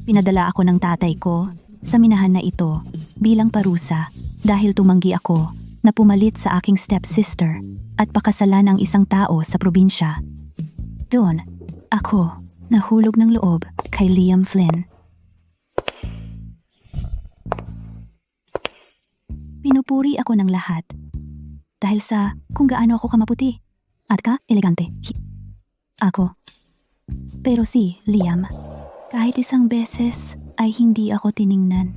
Pinadala ako ng tatay ko sa minahan na ito bilang parusa dahil tumanggi ako na pumalit sa aking stepsister at pakasalan ang isang tao sa probinsya. Doon, ako nahulog ng loob kay Liam Flynn. Pinupuri ako ng lahat dahil sa kung gaano ako kamaputi at ka-elegante. Ako. Pero si Liam, kahit isang beses ay hindi ako tiningnan.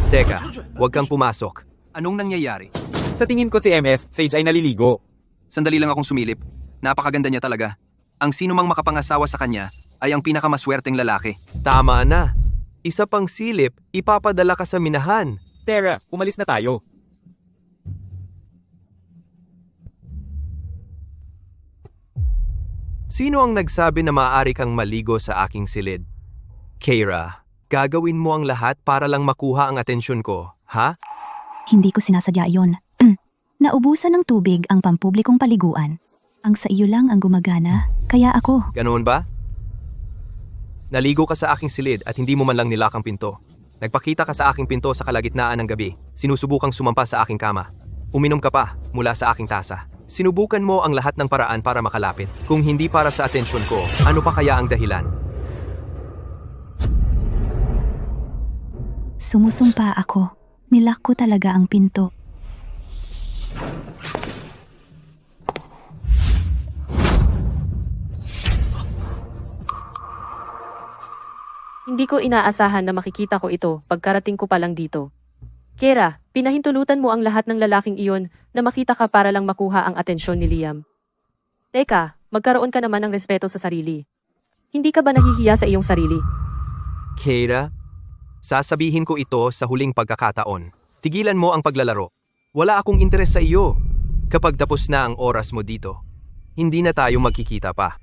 Teka, huwag kang pumasok. Anong nangyayari? Sa tingin ko si MS, Sage ay naliligo. Sandali lang akong sumilip. Napakaganda niya talaga. Ang sino mang makapangasawa sa kanya ay ang pinakamaswerteng lalaki. Tama na. Isa pang silip, ipapadala ka sa minahan. Tara, umalis na tayo. Sino ang nagsabi na maaari kang maligo sa aking silid? Keira, gagawin mo ang lahat para lang makuha ang atensyon ko, ha? Hindi ko sinasadya iyon. Naubusan ng tubig ang pampublikong paliguan. Ang sa iyo lang ang gumagana, kaya ako. Ganoon ba? Naligo ka sa aking silid at hindi mo man lang nilakang pinto. Nagpakita ka sa aking pinto sa kalagitnaan ng gabi. Sinusubukang sumampa sa aking kama. Uminom ka pa mula sa aking tasa. Sinubukan mo ang lahat ng paraan para makalapit. Kung hindi para sa atensyon ko, ano pa kaya ang dahilan? Sumusumpa ako. Nilak ko talaga ang pinto. Hindi ko inaasahan na makikita ko ito pagkarating ko pa lang dito. Keira, pinahintulutan mo ang lahat ng lalaking iyon na makita ka para lang makuha ang atensyon ni Liam. Teka, magkaroon ka naman ng respeto sa sarili. Hindi ka ba nahihiya sa iyong sarili? Keira, sasabihin ko ito sa huling pagkakataon. Tigilan mo ang paglalaro. Wala akong interes sa iyo. Kapag tapos na ang oras mo dito, hindi na tayo magkikita pa.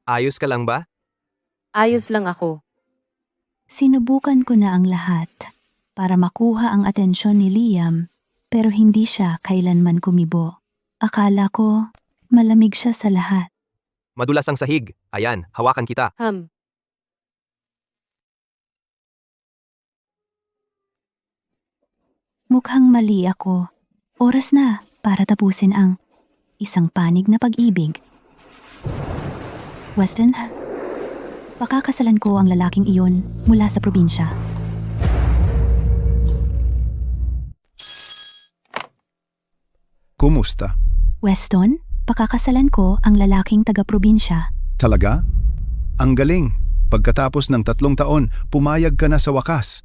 Ayos ka lang ba? Ayos lang ako. Sinubukan ko na ang lahat para makuha ang atensyon ni Liam, pero hindi siya kailanman kumibo. Akala ko malamig siya sa lahat. Madulas ang sahig. Ayan, hawakan kita. Mukhang mali ako. Oras na para tapusin ang isang panig na pag-ibig. Weston, pakakasalan ko ang lalaking iyon mula sa probinsya. Kumusta? Weston, pakakasalan ko ang lalaking taga-probinsya. Talaga? Ang galing. Pagkatapos ng 3 taon, pumayag ka na sa wakas.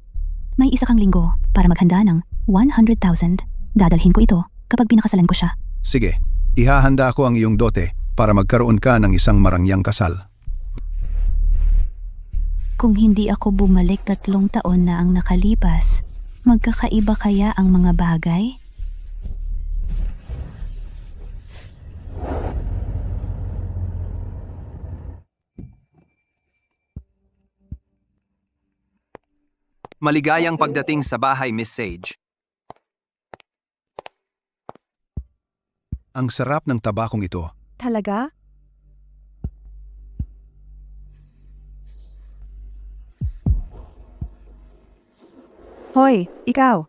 May isa kang linggo para maghanda ng 100,000. Dadalhin ko ito kapag pinakasalan ko siya. Sige, ihahanda ko ang iyong dote para magkaroon ka ng isang marangyang kasal. Kung hindi ako bumalik 3 taon na ang nakalipas, magkakaiba kaya ang mga bagay? Maligayang pagdating sa bahay, Miss Sage. Ang sarap ng tabakong ito. Talaga? Hoy, ikaw.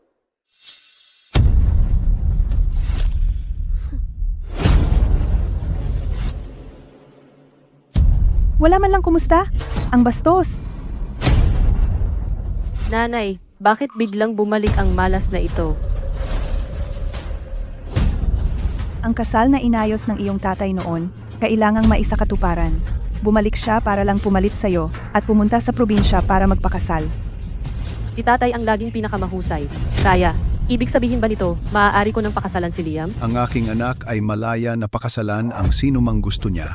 Wala man lang kumusta? Ang bastos. Nanay, bakit biglang bumalik ang malas na ito? Ang kasal na inayos ng iyong tatay noon, kailangang maisakatuparan. Bumalik siya para lang pumalit sa'yo at pumunta sa probinsya para magpakasal. Si tatay ang laging pinakamahusay. Kaya, ibig sabihin ba nito, maaari ko nang pakasalan si Liam? Ang aking anak ay malaya na pakasalan ang sino mang gusto niya.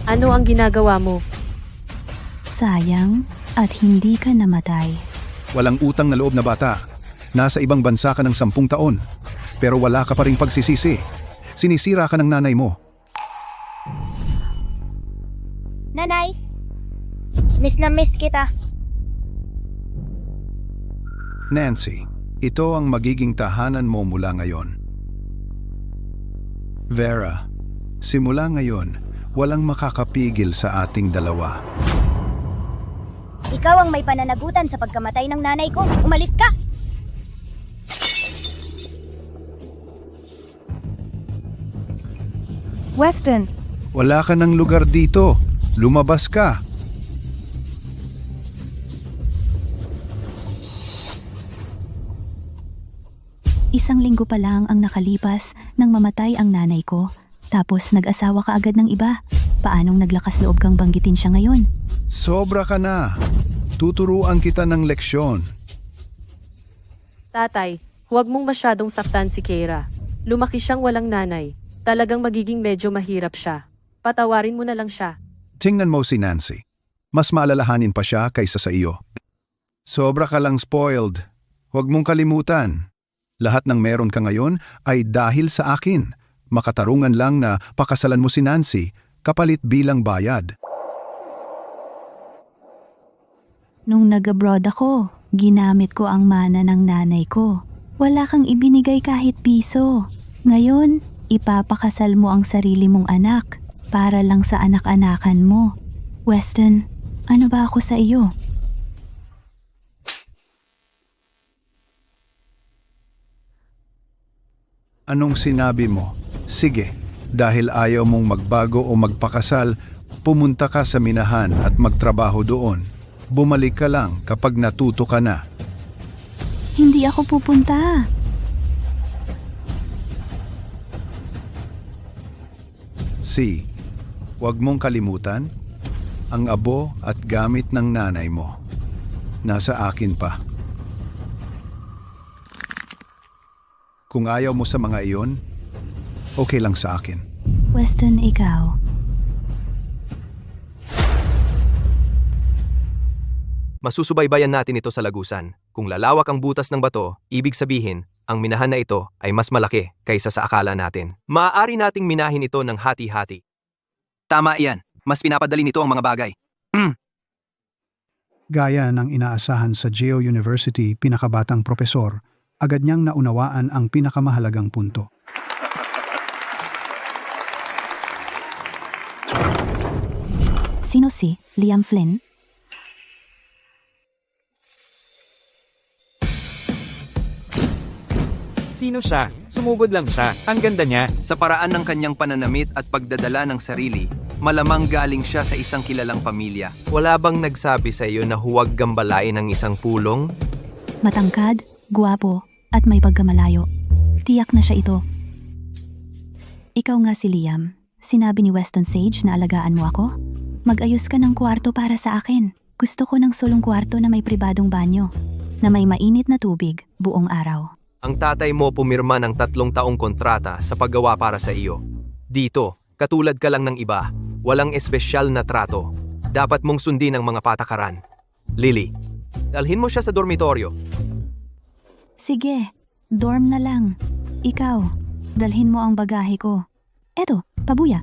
Ano ang ginagawa mo? Sayang at hindi ka namatay. Walang utang na loob na bata. Nasa ibang bansa ka ng 10 taon. Pero wala ka pa ring pagsisisi. Sinisira ka ng nanay mo. Nanay, miss na miss kita. Nancy, ito ang magiging tahanan mo mula ngayon. Vera, simula ngayon, walang makakapigil sa ating dalawa. Ikaw ang may pananagutan sa pagkamatay ng nanay ko. Umalis ka! Weston, Wala ka ng lugar dito. Lumabas ka. Isang linggo pa lang ang nakalipas nang mamatay ang nanay ko. Tapos nag-asawa ka agad ng iba. Paanong naglakas loob kang banggitin siya ngayon? Sobra ka na. Tuturuan kita ng leksyon. Tatay, huwag mong masyadong saktan si Keira. Lumaki siyang walang nanay. Talagang magiging medyo mahirap siya. Patawarin mo na lang siya. Tingnan mo si Nancy. Mas maalalahanin pa siya kaysa sa iyo. Sobra ka lang spoiled. Huwag mong kalimutan. Lahat ng meron ka ngayon ay dahil sa akin. Makatarungan lang na pakasalan mo si Nancy, kapalit bilang bayad. Nung nag-abroad ako, ginamit ko ang mana ng nanay ko. Wala kang ibinigay kahit piso. Ngayon, ipapakasal mo ang sarili mong anak para lang sa anak-anakan mo. Weston, ano ba ako sa iyo? Anong sinabi mo? Sige, dahil ayaw mong magbago o magpakasal, pumunta ka sa minahan at magtrabaho doon. Bumalik ka lang kapag natuto ka na. Hindi ako pupunta. C. Huwag mong kalimutan, ang abo at gamit ng nanay mo. Nasa akin pa. Kung ayaw mo sa mga iyon, okay lang sa akin. Weston, ikaw. Masusubaybayan natin ito sa lagusan. Kung lalawak ang butas ng bato, ibig sabihin, ang minahan na ito ay mas malaki kaysa sa akala natin. Maaari nating minahin ito ng hati-hati. Tama iyan. Mas pinapadali nito ang mga bagay. Gaya ng inaasahan sa Geo University pinakabatang propesor, agad niyang naunawaan ang pinakamahalagang punto. Sino si Liam Flynn? Sino siya? Sumugod lang siya. Ang ganda niya. Sa paraan ng kanyang pananamit at pagdadala ng sarili, malamang galing siya sa isang kilalang pamilya. Wala bang nagsabi sa iyo na huwag gambalain ng isang pulong? Matangkad, guwapo, at may pagkamalayo. Tiyak na siya ito. Ikaw nga si Liam. Sinabi ni Weston Sage na alagaan mo ako? Mag-ayos ka ng kwarto para sa akin. Gusto ko ng sulong kwarto na may pribadong banyo, na may mainit na tubig buong araw. Ang tatay mo pumirma ng 3 taong kontrata sa paggawa para sa iyo. Dito, katulad ka lang ng iba, walang espesyal na trato. Dapat mong sundin ang mga patakaran. Lily, dalhin mo siya sa dormitoryo. Sige, dorm na lang. Ikaw, dalhin mo ang bagahe ko. Eto, pabuya.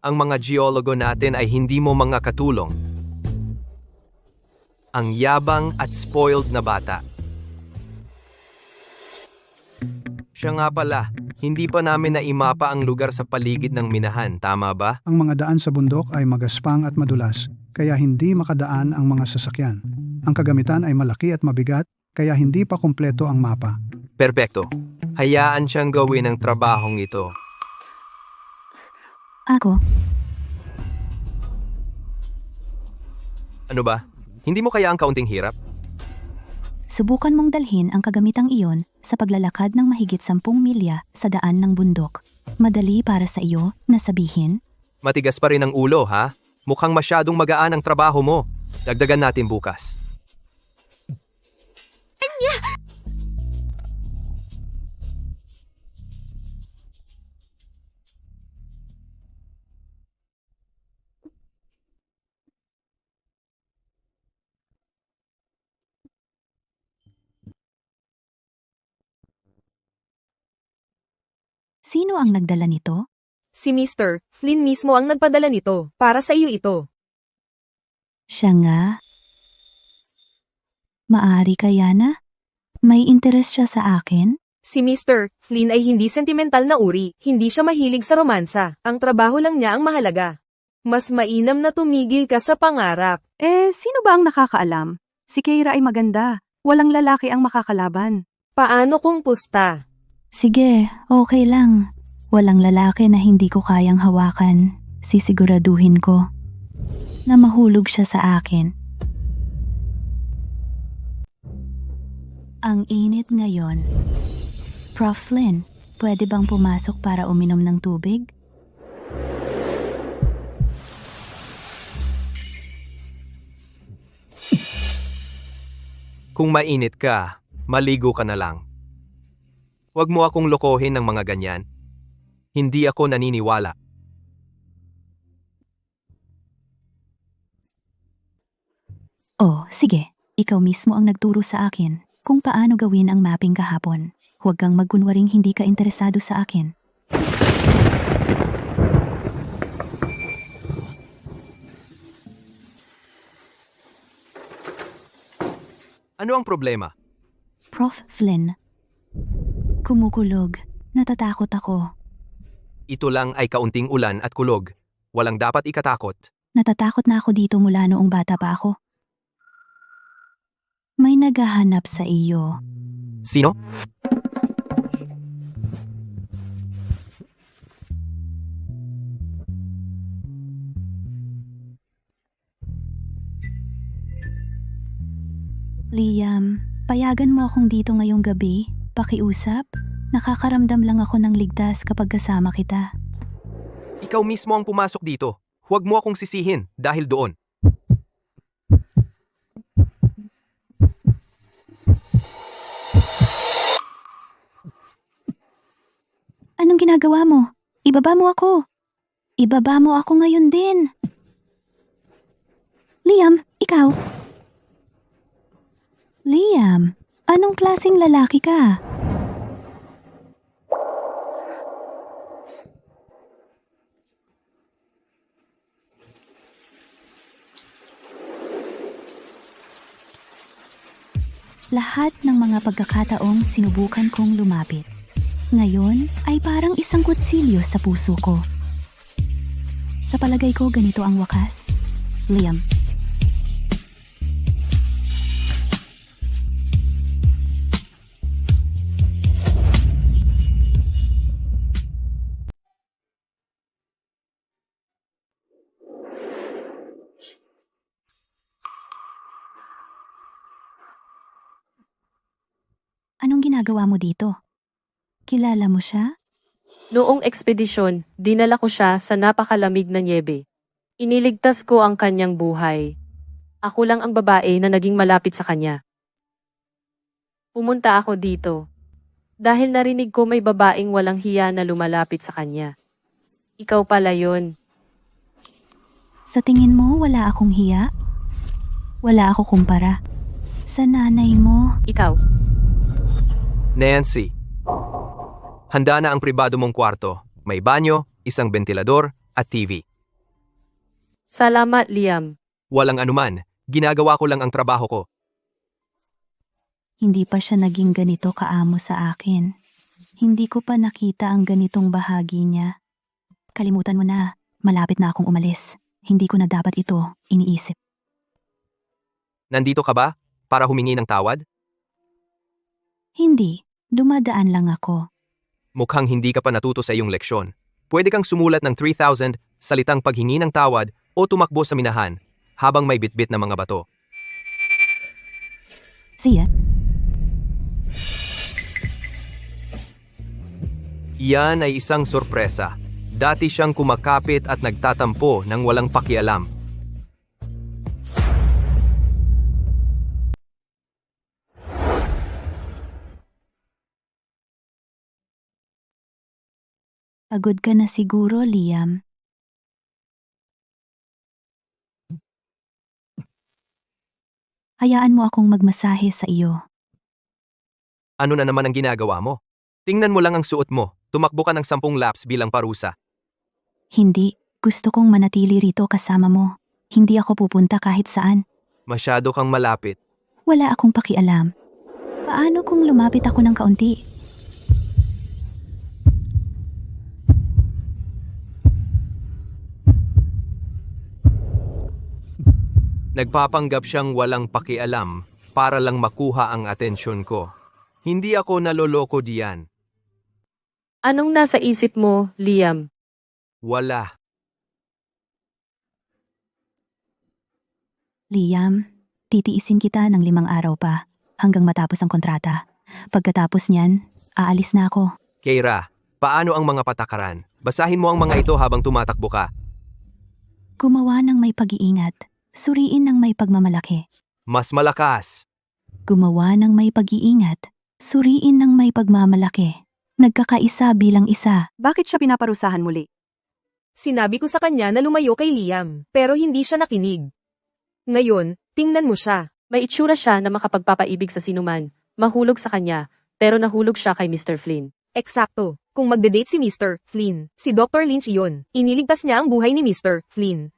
Ang mga geologo natin ay hindi mo mga katulong. Ang yabang at spoiled na bata. Siya nga pala, hindi pa namin naimapa ang lugar sa paligid ng minahan, tama ba? Ang mga daan sa bundok ay magaspang at madulas, kaya hindi makadaan ang mga sasakyan. Ang kagamitan ay malaki at mabigat, kaya hindi pa kumpleto ang mapa. Perpekto. Hayaan siyang gawin ang trabahong ito. Ako, Ano ba? Hindi mo kaya ang kaunting hirap? subukan mong dalhin ang kagamitang iyon sa paglalakad ng mahigit 10 milya sa daan ng bundok. Madali para sa iyo na sabihin? Matigas pa rin ang ulo, ha? Mukhang masyadong magaan ang trabaho mo. Dagdagan natin bukas. Sino ang nagdala nito? Si Mr. Flynn mismo ang nagpadala nito. Para sa iyo ito. Siya nga. Maari kaya na? May interes siya sa akin? Si Mr. Flynn ay hindi sentimental na uri. Hindi siya mahilig sa romansa. Ang trabaho lang niya ang mahalaga. Mas mainam na tumigil ka sa pangarap. Sino ba ang nakakaalam? Si Keira ay maganda. Walang lalaki ang makakalaban. Paano kung pusta? Sige, okay lang. Walang lalaki na hindi ko kayang hawakan. Sisiguraduhin ko na mahulog siya sa akin. Ang init ngayon. Prof. Flynn, pwede bang pumasok para uminom ng tubig? Kung mainit ka, maligo ka na lang. Huwag mo akong lokohin ng mga ganyan. Hindi ako naniniwala. Oh, sige. Ikaw mismo ang nagturo sa akin kung paano gawin ang mapping kahapon. Huwag kang magkunwaring hindi ka interesado sa akin. Ano ang problema? Prof. Flynn, kumukulog. Natatakot ako. Ito lang ay kaunting ulan at kulog. Walang dapat ikatakot. Natatakot na ako dito mula noong bata pa ako. May naghahanap sa iyo. Sino? Liam, payagan mo akong dito ngayong gabi. Pakiusap. Nakakaramdam lang ako ng ligtas kapag kasama kita. Ikaw mismo ang pumasok dito. Huwag mo akong sisihin dahil doon. Anong ginagawa mo? Ibaba mo ako. Ibaba mo ako ngayon din. Liam, ikaw. Liam, anong klaseng lalaki ka? Lahat ng mga pagkakataong sinubukan kong lumapit. Ngayon ay parang isang kutsilyo sa puso ko. Sa palagay ko ganito ang wakas. Liam. Anong ginagawa mo dito? Kilala mo siya? Noong ekspedisyon, dinala ko siya sa napakalamig na nyebe. Iniligtas ko ang kanyang buhay. Ako lang ang babae na naging malapit sa kanya. Pumunta ako dito dahil narinig ko may babaeng walang hiya na lumalapit sa kanya. Ikaw pala yun. Sa tingin mo wala akong hiya? Wala ako kumpara. Sa nanay mo. Ikaw. Nancy, handa na ang pribado mong kwarto. May banyo, isang bentilador, at TV. Salamat, Liam. Walang anuman, ginagawa ko lang ang trabaho ko. Hindi pa siya naging ganito kaamo sa akin. Hindi ko pa nakita ang ganitong bahagi niya. Kalimutan mo na, malapit na akong umalis. Hindi ko na dapat ito iniisip. Nandito ka ba para humingi ng tawad? Hindi, dumadaan lang ako. Mukhang hindi ka pa natuto sa iyong leksyon. Pwede kang sumulat ng 3,000 salitang paghingi ng tawad o tumakbo sa minahan habang may bitbit na mga bato. Siya? Iyan ay isang sorpresa. Dati siyang kumakapit at nagtatampo ng walang pakialam. Pagod ka na siguro, Liam. Hayaan mo akong magmasahe sa iyo. Ano na naman ang ginagawa mo? Tingnan mo lang ang suot mo. Tumakbo ka ng 10 laps bilang parusa. Hindi, gusto kong manatili rito kasama mo. Hindi ako pupunta kahit saan. Masyado kang malapit. Wala akong pakialam. Paano kung lumapit ako ng kaunti? Nagpapanggap siyang walang pakialam para lang makuha ang atensyon ko. Hindi ako naloloko diyan. Anong nasa isip mo, Liam? Wala. Liam, titiisin kita ng 5 araw pa hanggang matapos ang kontrata. Pagkatapos niyan, aalis na ako. Keira, paano ang mga patakaran? Basahin mo ang mga ito habang tumatakbo ka. Gumawa ng may pag-iingat. Suriin ng may pagmamalaki. Mas malakas. Gumawa ng may pag-iingat. Suriin ng may pagmamalaki. Nagkakaisa bilang isa. Bakit siya pinaparusahan muli? Sinabi ko sa kanya na lumayo kay Liam, pero hindi siya nakinig. Ngayon, tingnan mo siya. May itsura siya na makapagpapaibig sa sinuman, mahulog sa kanya, pero nahulog siya kay Mr. Flynn. Eksakto. Kung magde-date si Mr. Flynn, si Dr. Lynch iyon. Iniligtas niya ang buhay ni Mr. Flynn.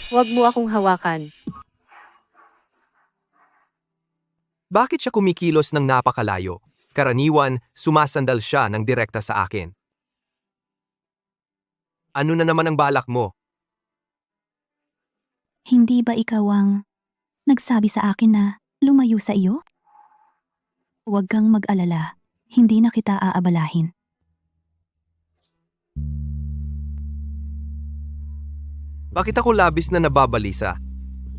Huwag mo akong hawakan. Bakit siya kumikilos ng napakalayo? Karaniwan, sumasandal siya ng direkta sa akin. Ano na naman ang balak mo? Hindi ba ikaw ang nagsabi sa akin na lumayo sa iyo? Huwag kang mag-alala. Hindi na kita aabalahin. Bakit ako labis na nababalisa?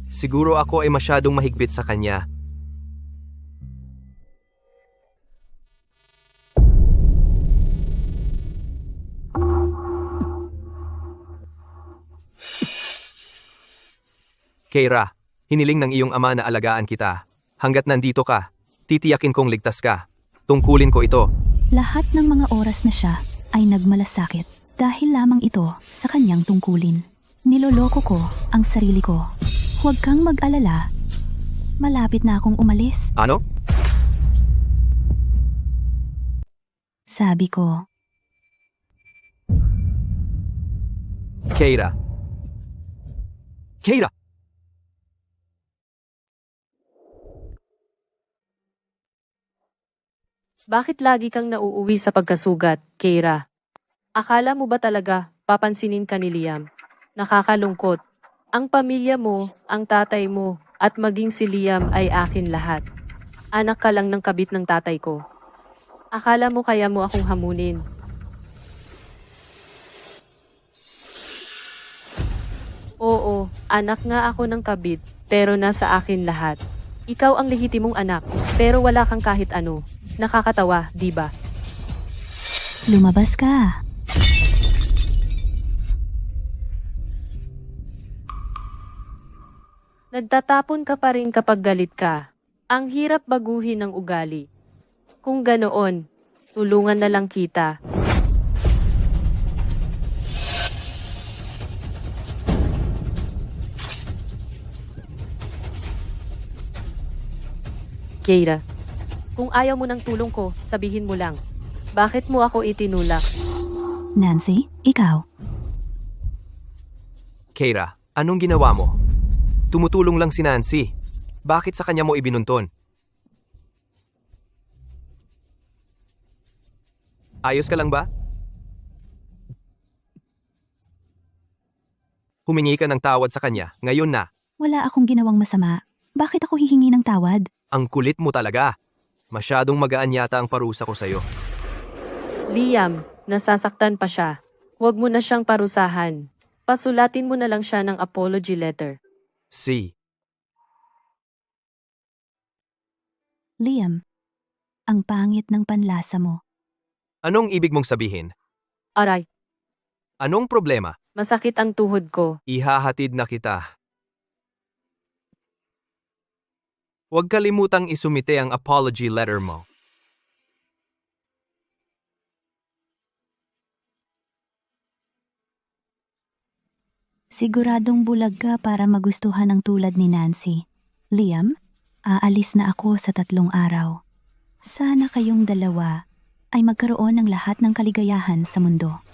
Siguro ako ay masyadong mahigpit sa kanya. Keira, hiniling ng iyong ama na alagaan kita. Hanggat nandito ka, titiyakin kong ligtas ka. Tungkulin ko ito. Lahat ng mga oras na siya ay nagmalasakit dahil lamang ito sa kanyang tungkulin. Niloloko ko ang sarili ko. Huwag kang mag-alala. Malapit na akong umalis. Ano? Sabi ko, Keira. Keira! Bakit lagi kang nauuwi sa pagkasugat, Keira? Akala mo ba talaga papansinin ka ni Liam? Nakakalungkot. Ang pamilya mo, ang tatay mo, at maging si Liam ay akin lahat. Anak ka lang ng kabit ng tatay ko. Akala mo kaya mo akong hamunin. Oo, anak nga ako ng kabit, pero nasa akin lahat. Ikaw ang lehitimong anak, pero wala kang kahit ano. Nakakatawa, di ba? lumabas ka. Nagtatapon ka pa rin kapag galit ka. Ang hirap baguhin ng ugali. Kung ganoon, tulungan na lang kita. Keira, kung ayaw mo ng tulong ko, sabihin mo lang. Bakit mo ako itinulak? Nancy, ikaw. Keira, anong ginawa mo? Tumutulong lang si Nancy. Bakit sa kanya mo ibinunton? Ayos ka lang ba? Humingi ka ng tawad sa kanya, ngayon na. Wala akong ginawang masama. Bakit ako hihingi ng tawad? Ang kulit mo talaga. Masyadong magaan yata ang parusa ko sa'yo. Liam, nasasaktan pa siya. Huwag mo na siyang parusahan. Pasulatin mo na lang siya ng apology letter. C. Liam, ang pangit ng panlasa mo. Anong ibig mong sabihin? Aray, Anong problema? masakit ang tuhod ko. Ihahatid na kita. Huwag kalimutang isumite ang apology letter mo. Siguradong bulag ka para magustuhan ang tulad ni Nancy. Liam, aalis na ako sa 3 araw. Sana kayong dalawa ay magkaroon ng lahat ng kaligayahan sa mundo.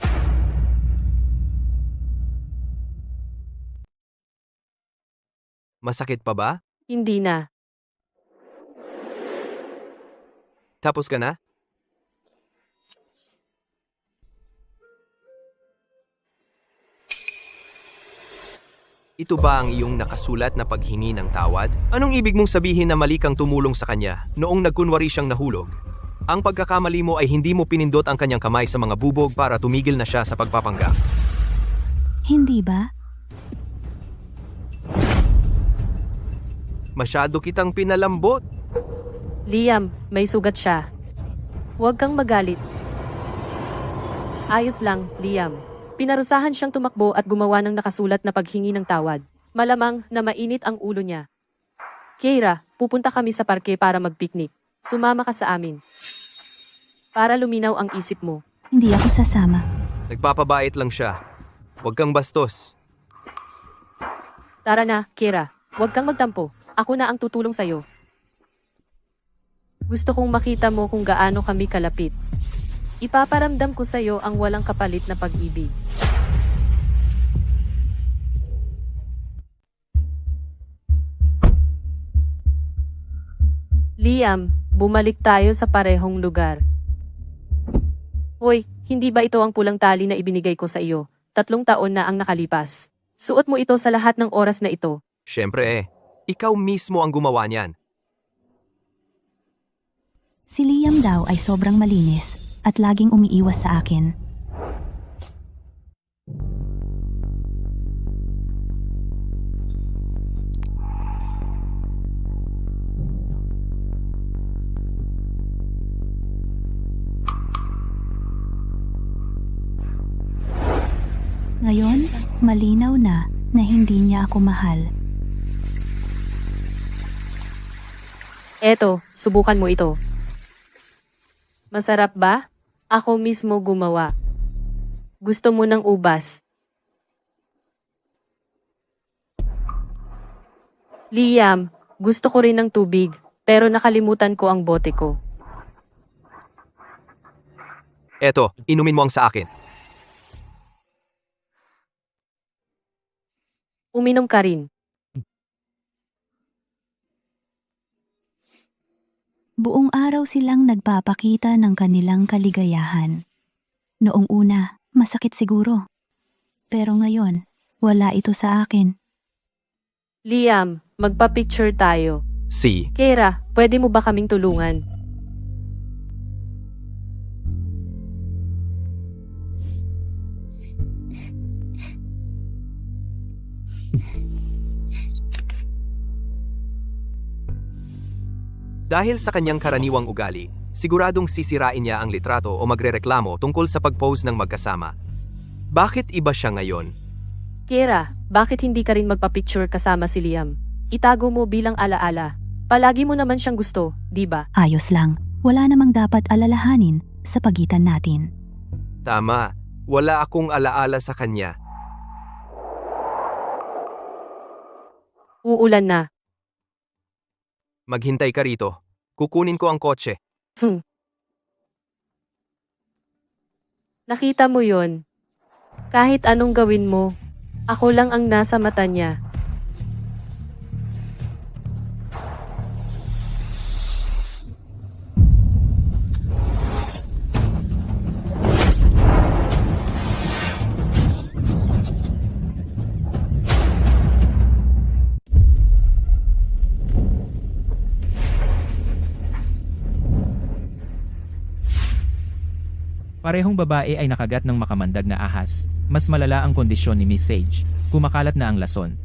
Masakit pa ba? Hindi na. Tapos ka na? Ito ba ang iyong nakasulat na paghingi ng tawad? Anong ibig mong sabihin na mali kang tumulong sa kanya noong nagkunwari siyang nahulog? Ang pagkakamali mo ay hindi mo pinindot ang kanyang kamay sa mga bubog para tumigil na siya sa pagpapanggap. Hindi ba? Masyado kitang pinalambot. Liam, may sugat siya. Huwag kang magalit. Ayos lang, Liam. Pinarusahan siyang tumakbo at gumawa ng nakasulat na paghingi ng tawad. Malamang na mainit ang ulo niya. Keira, pupunta kami sa parke para magpiknik. Sumama ka sa amin. Para luminaw ang isip mo. Hindi ako sasama. Nagpapabait lang siya. Huwag kang bastos. Tara na, Keira. Huwag kang magtampo. Ako na ang tutulong sa'yo. Gusto kong makita mo kung gaano kami kalapit. Ipaparamdam ko sa'yo ang walang kapalit na pag-ibig. Liam, bumalik tayo sa parehong lugar. Hoy, hindi ba ito ang pulang tali na ibinigay ko sa iyo? 3 taon na ang nakalipas. Suot mo ito sa lahat ng oras na ito. Siyempre ikaw mismo ang gumawa niyan. Si Liam daw ay sobrang malinis at laging umiiwas sa akin. Ngayon, malinaw na hindi niya ako mahal. Eto, subukan mo ito. Masarap ba? Ako mismo gumawa. Gusto mo ng ubas? Liam, gusto ko rin ng tubig, pero nakalimutan ko ang bote ko. Eto, inumin mo ang sa akin. Uminom ka rin. Buong araw silang nagpapakita ng kanilang kaligayahan. Noong una, masakit siguro. Pero ngayon, wala ito sa akin. Liam, magpa-picture tayo. Si. Keira, pwede mo ba kaming tulungan? Dahil sa kanyang karaniwang ugali, siguradong sisirain niya ang litrato o magrereklamo tungkol sa pag-pose ng magkasama. Bakit iba siya ngayon? Keira, bakit hindi ka rin magpa-picture kasama si Liam? Itago mo bilang alaala. Palagi mo naman siyang gusto, di ba? Ayos lang, wala namang dapat alalahanin sa pagitan natin. Tama, wala akong alaala sa kanya. Uulan na. Maghintay ka rito. Kukunin ko ang kotse. Nakita mo yon. Kahit anong gawin mo, ako lang ang nasa mata niya. Parehong babae ay nakagat ng makamandag na ahas. Mas malala ang kondisyon ni Miss Sage. Kumakalat na ang lason.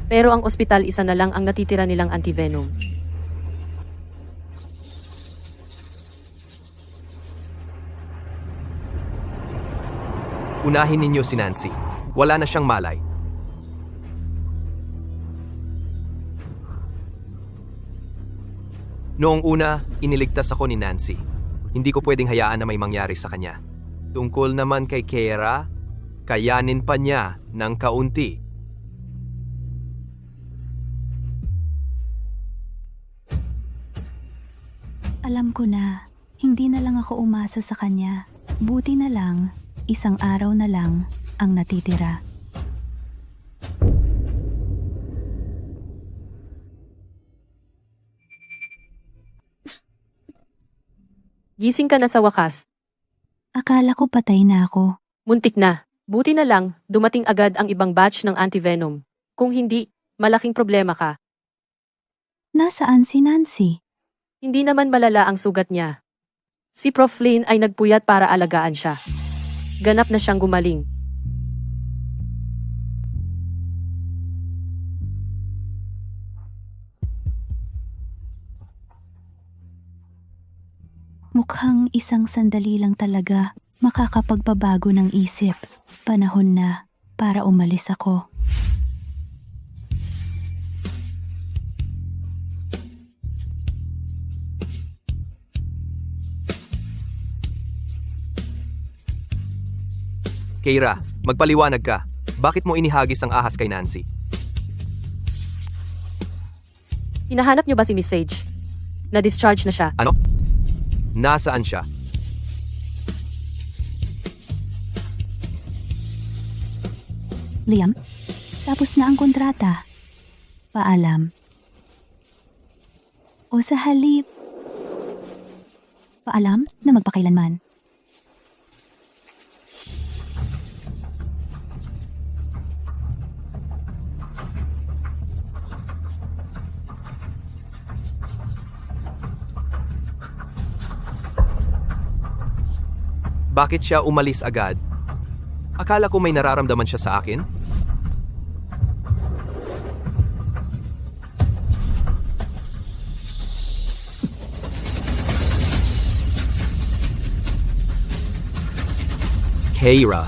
Pero ang ospital isa na lang ang natitira nilang antivenom. Unahin ninyo si Nancy. Wala na siyang malay. Noong una, iniligtas ako ni Nancy. Hindi ko pwedeng hayaan na may mangyari sa kanya. Tungkol naman kay Keira, Kayanin pa niya ng kaunti. Alam ko na, hindi na lang ako umasa sa kanya. Buti na lang, isang araw na lang ang natitira. Gising ka na sa wakas. Akala ko patay na ako. Muntik na. Buti na lang, dumating agad ang ibang batch ng antivenom. Kung hindi, malaking problema ka. Nasaan si Nancy? Hindi naman malala ang sugat niya. Si Prof. Flynn ay nagpuyat para alagaan siya. Ganap na siyang gumaling. Mukhang isang sandali lang talaga makakapagbabago ng isip. Panahon na para umalis ako. Keira, magpaliwanag ka. Bakit mo inihagis ang ahas kay Nancy? Hinahanap niyo ba si Miss Sage? Na-discharge na siya. Ano? Nasaan siya? Liam, tapos na ang kontrata. Paalam. O sa halip, paalam na magpakailanman. Bakit siya umalis agad? Akala ko may nararamdaman siya sa akin? Keira.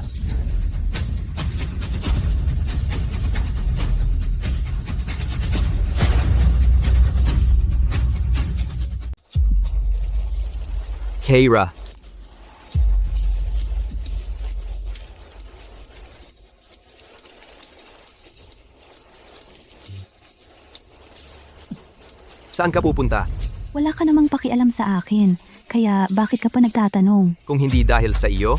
Keira. Saan ka pupunta? Wala ka namang pakialam sa akin, kaya bakit ka pa nagtatanong? Kung hindi dahil sa iyo,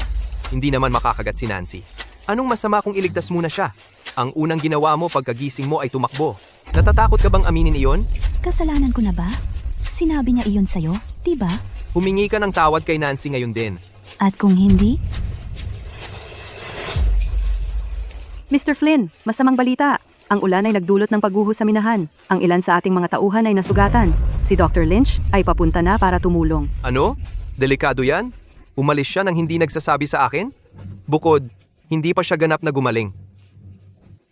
hindi naman makakagat si Nancy. Anong masama kung iligtas muna siya? Ang unang ginawa mo pagkagising mo ay tumakbo. Natatakot ka bang aminin iyon? Kasalanan ko na ba? Sinabi niya iyon sa'yo, diba? Humingi ka ng tawad kay Nancy ngayon din. At kung hindi? Mr. Flynn, masamang balita. Ang ulan ay nagdulot ng pagguho sa minahan. Ang ilan sa ating mga tauhan ay nasugatan. Si Dr. Lynch ay papunta na para tumulong. Ano? Delikado yan? Umalis siya nang hindi nagsasabi sa akin? Bukod, hindi pa siya ganap na gumaling.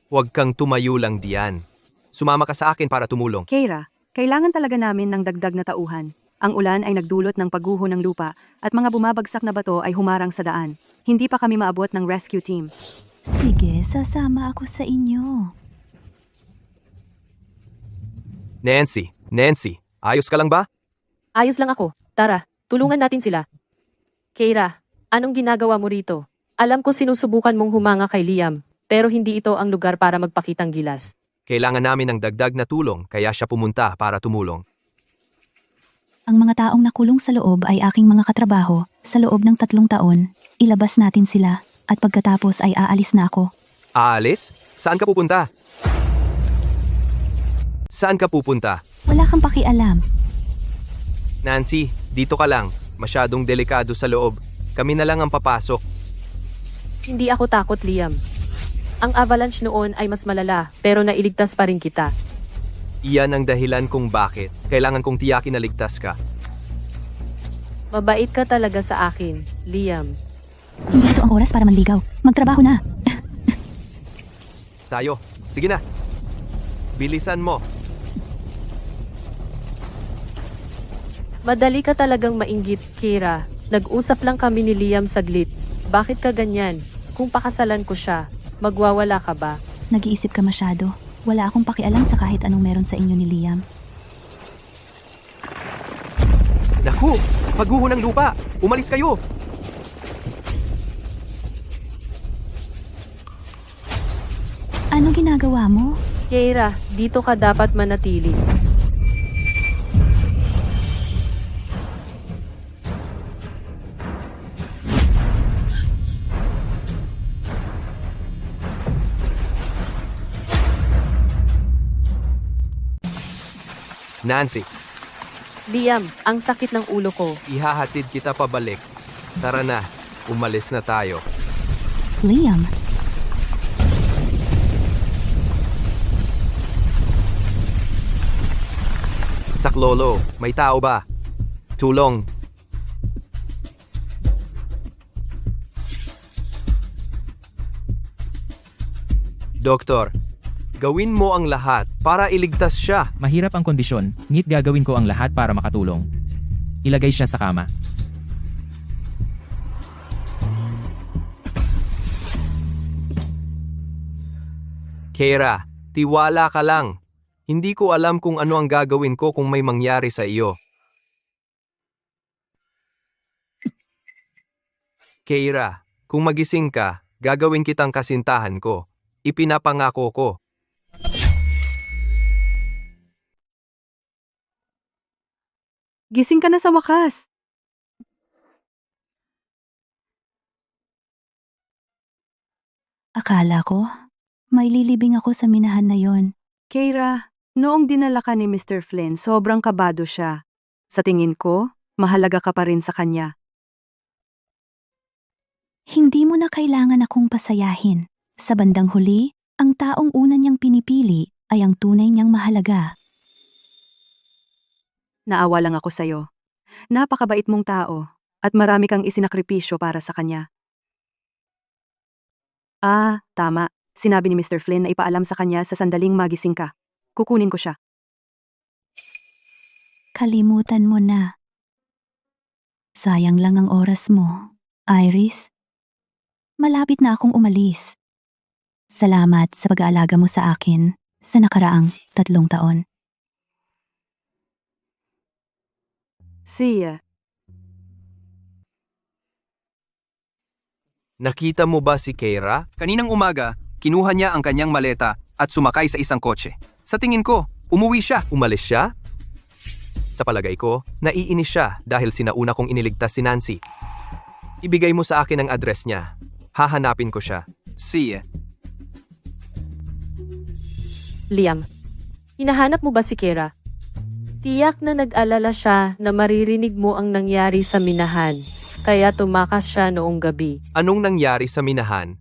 Huwag kang tumayo lang diyan. Sumama ka sa akin para tumulong. Keira, kailangan talaga namin ng dagdag na tauhan. Ang ulan ay nagdulot ng pagguho ng lupa at mga bumabagsak na bato ay humarang sa daan. Hindi pa kami maabot ng rescue team. Sige, sasama ako sa inyo. Nancy, ayos ka lang ba? Ayos lang ako. Tara, tulungan natin sila. Keira, anong ginagawa mo rito? Alam ko sinusubukan mong humanga kay Liam, pero hindi ito ang lugar para magpakitang gilas. Kailangan namin ng dagdag na tulong kaya siya pumunta para tumulong. Ang mga taong nakulong sa loob ay aking mga katrabaho. Sa loob ng 3 taon, ilabas natin sila at pagkatapos ay aalis na ako. Aalis? Saan ka pupunta? Saan ka pupunta? Wala kang pakialam. Nancy, dito ka lang. Masyadong delikado sa loob. Kami na lang ang papasok. Hindi ako takot, Liam. Ang avalanche noon ay mas malala, pero nailigtas pa rin kita. Iyan ang dahilan kung bakit. Kailangan kong tiyakin na ligtas ka. Mabait ka talaga sa akin, Liam. Hindi ito ang oras para manligaw. Magtrabaho na. Tayo. Sige na. Bilisan mo. Madali ka talagang mainggit, Keira. Nag-usap lang kami ni Liam saglit. Bakit ka ganyan? Kung pakasalan ko siya, magwawala ka ba? Nag-iisip ka masyado. Wala akong pakialam sa kahit anong meron sa inyo ni Liam. Naku! Pagguho ng lupa! Umalis kayo! Ano ginagawa mo? Keira, dito ka dapat manatili. Nancy, Liam, ang sakit ng ulo ko. ihahatid kita pabalik. Tara na, umalis na tayo. Liam, Saklolo, may tao ba? Tulong. Doktor, gawin mo ang lahat para iligtas siya. Mahirap ang kondisyon, ngunit gagawin ko ang lahat para makatulong. Ilagay siya sa kama. Keira, tiwala ka lang. Hindi ko alam kung ano ang gagawin ko kung may mangyari sa iyo. Keira, kung magising ka, gagawin kitang kasintahan ko. Ipinapangako ko. Gising ka na sa wakas. akala ko, may lilibing ako sa minahan na yon. Keira, noong dinala ka ni Mr. Flynn, sobrang kabado siya. Sa tingin ko, mahalaga ka pa rin sa kanya. Hindi mo na kailangan akong pasayahin. Sa bandang huli, ang taong una niyang pinipili ay ang tunay niyang mahalaga. Naawa lang ako sa'yo. Napakabait mong tao, at marami kang isinakripisyo para sa kanya. Ah, tama. Sinabi ni Mr. Flynn na ipaalam sa kanya sa sandaling magising ka. Kukunin ko siya. Kalimutan mo na. Sayang lang ang oras mo, Iris. Malapit na akong umalis. Salamat sa pag-aalaga mo sa akin sa nakaraang 3 taon. See ya. Nakita mo ba si Keira? Kaninang umaga, kinuha niya ang kanyang maleta at sumakay sa isang kotse. Sa tingin ko, umuwi siya. Umalis siya? Sa palagay ko, naiinis siya dahil sinauna kong iniligtas si Nancy. Ibigay mo sa akin ang address niya. Hahanapin ko siya. Sige. Liam, hinahanap mo ba si Keira? Tiyak na nag-alala siya na maririnig mo ang nangyari sa minahan, kaya tumakas siya noong gabi. Anong nangyari sa minahan?